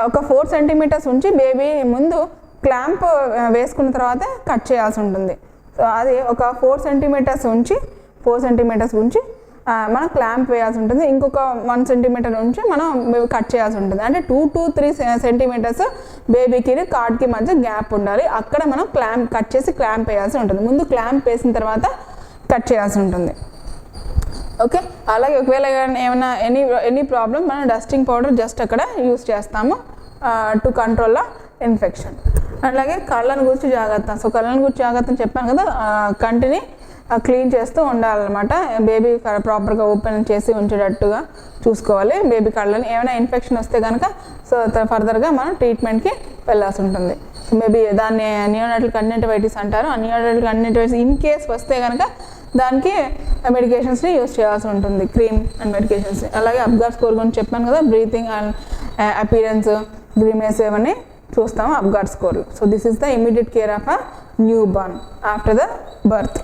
ఒక 4 సెంటీమీటర్స్ ఉంచి బేబీ ముందు క్లాంప్ వేసుకున్న తర్వాత కట్ చేయాల్సి ఉంటుంది. సో అది ఒక 4 సెంటీమీటర్స్ ఉంచి మనం క్లాంప్ వేయాల్సి ఉంటుంది. ఇంకొక 1 సెంటీమీటర్ నుంచి మనం కట్ చేయాల్సి ఉంటుంది. అంటే 2 to 3 సెంటీమీటర్స్ బేబీకి కార్డ్కి మధ్య గ్యాప్ ఉండాలి. అక్కడ మనం కట్ చేసి క్లాంప్ వేయాల్సి ఉంటుంది. ముందు క్లాంప్ వేసిన తర్వాత కట్ చేయాల్సి ఉంటుంది. ఓకే, అలాగే ఒకవేళ ఏమైనా ఎనీ ప్రాబ్లం మనం డస్టింగ్ పౌడర్ జస్ట్ అక్కడ యూస్ చేస్తాము టు కంట్రోల్ ద ఇన్ఫెక్షన్. అలాగే కళ్ళను గురించి జాగ్రత్త. సో కళ్ళను గురించి జాగ్రత్త అని చెప్పాను కదా, కంటిని క్లీన్ చేస్తూ ఉండాలన్నమాట. బేబీ ప్రాపర్గా ఓపెన్ చేసి ఉంచేటట్టుగా చూసుకోవాలి బేబీ కళ్ళని. ఏమైనా ఇన్ఫెక్షన్ వస్తే కనుక సో ఫర్దర్గా మనం ట్రీట్మెంట్కి వెళ్ళాల్సి ఉంటుంది. సో మేబీ దాన్ని నియోనాటల్ కంజంక్టివైటిస్ అంటారు. ఆ నియోనాటల్ కంజంక్టివైటిస్ ఇన్ కేస్ వస్తే కనుక దానికి మెడికేషన్స్ని యూస్ చేయాల్సి ఉంటుంది, క్రీమ్ అండ్ మెడికేషన్స్. అలాగే అబ్గార్ స్కోర్ గురించి చెప్పాను కదా, బ్రీతింగ్ అండ్ అపీరెన్స్, గ్రీమ్నెస్ ఇవన్నీ చూస్తాము అబ్గార్ స్కోర్లు. So this is the immediate care of a newborn after the birth.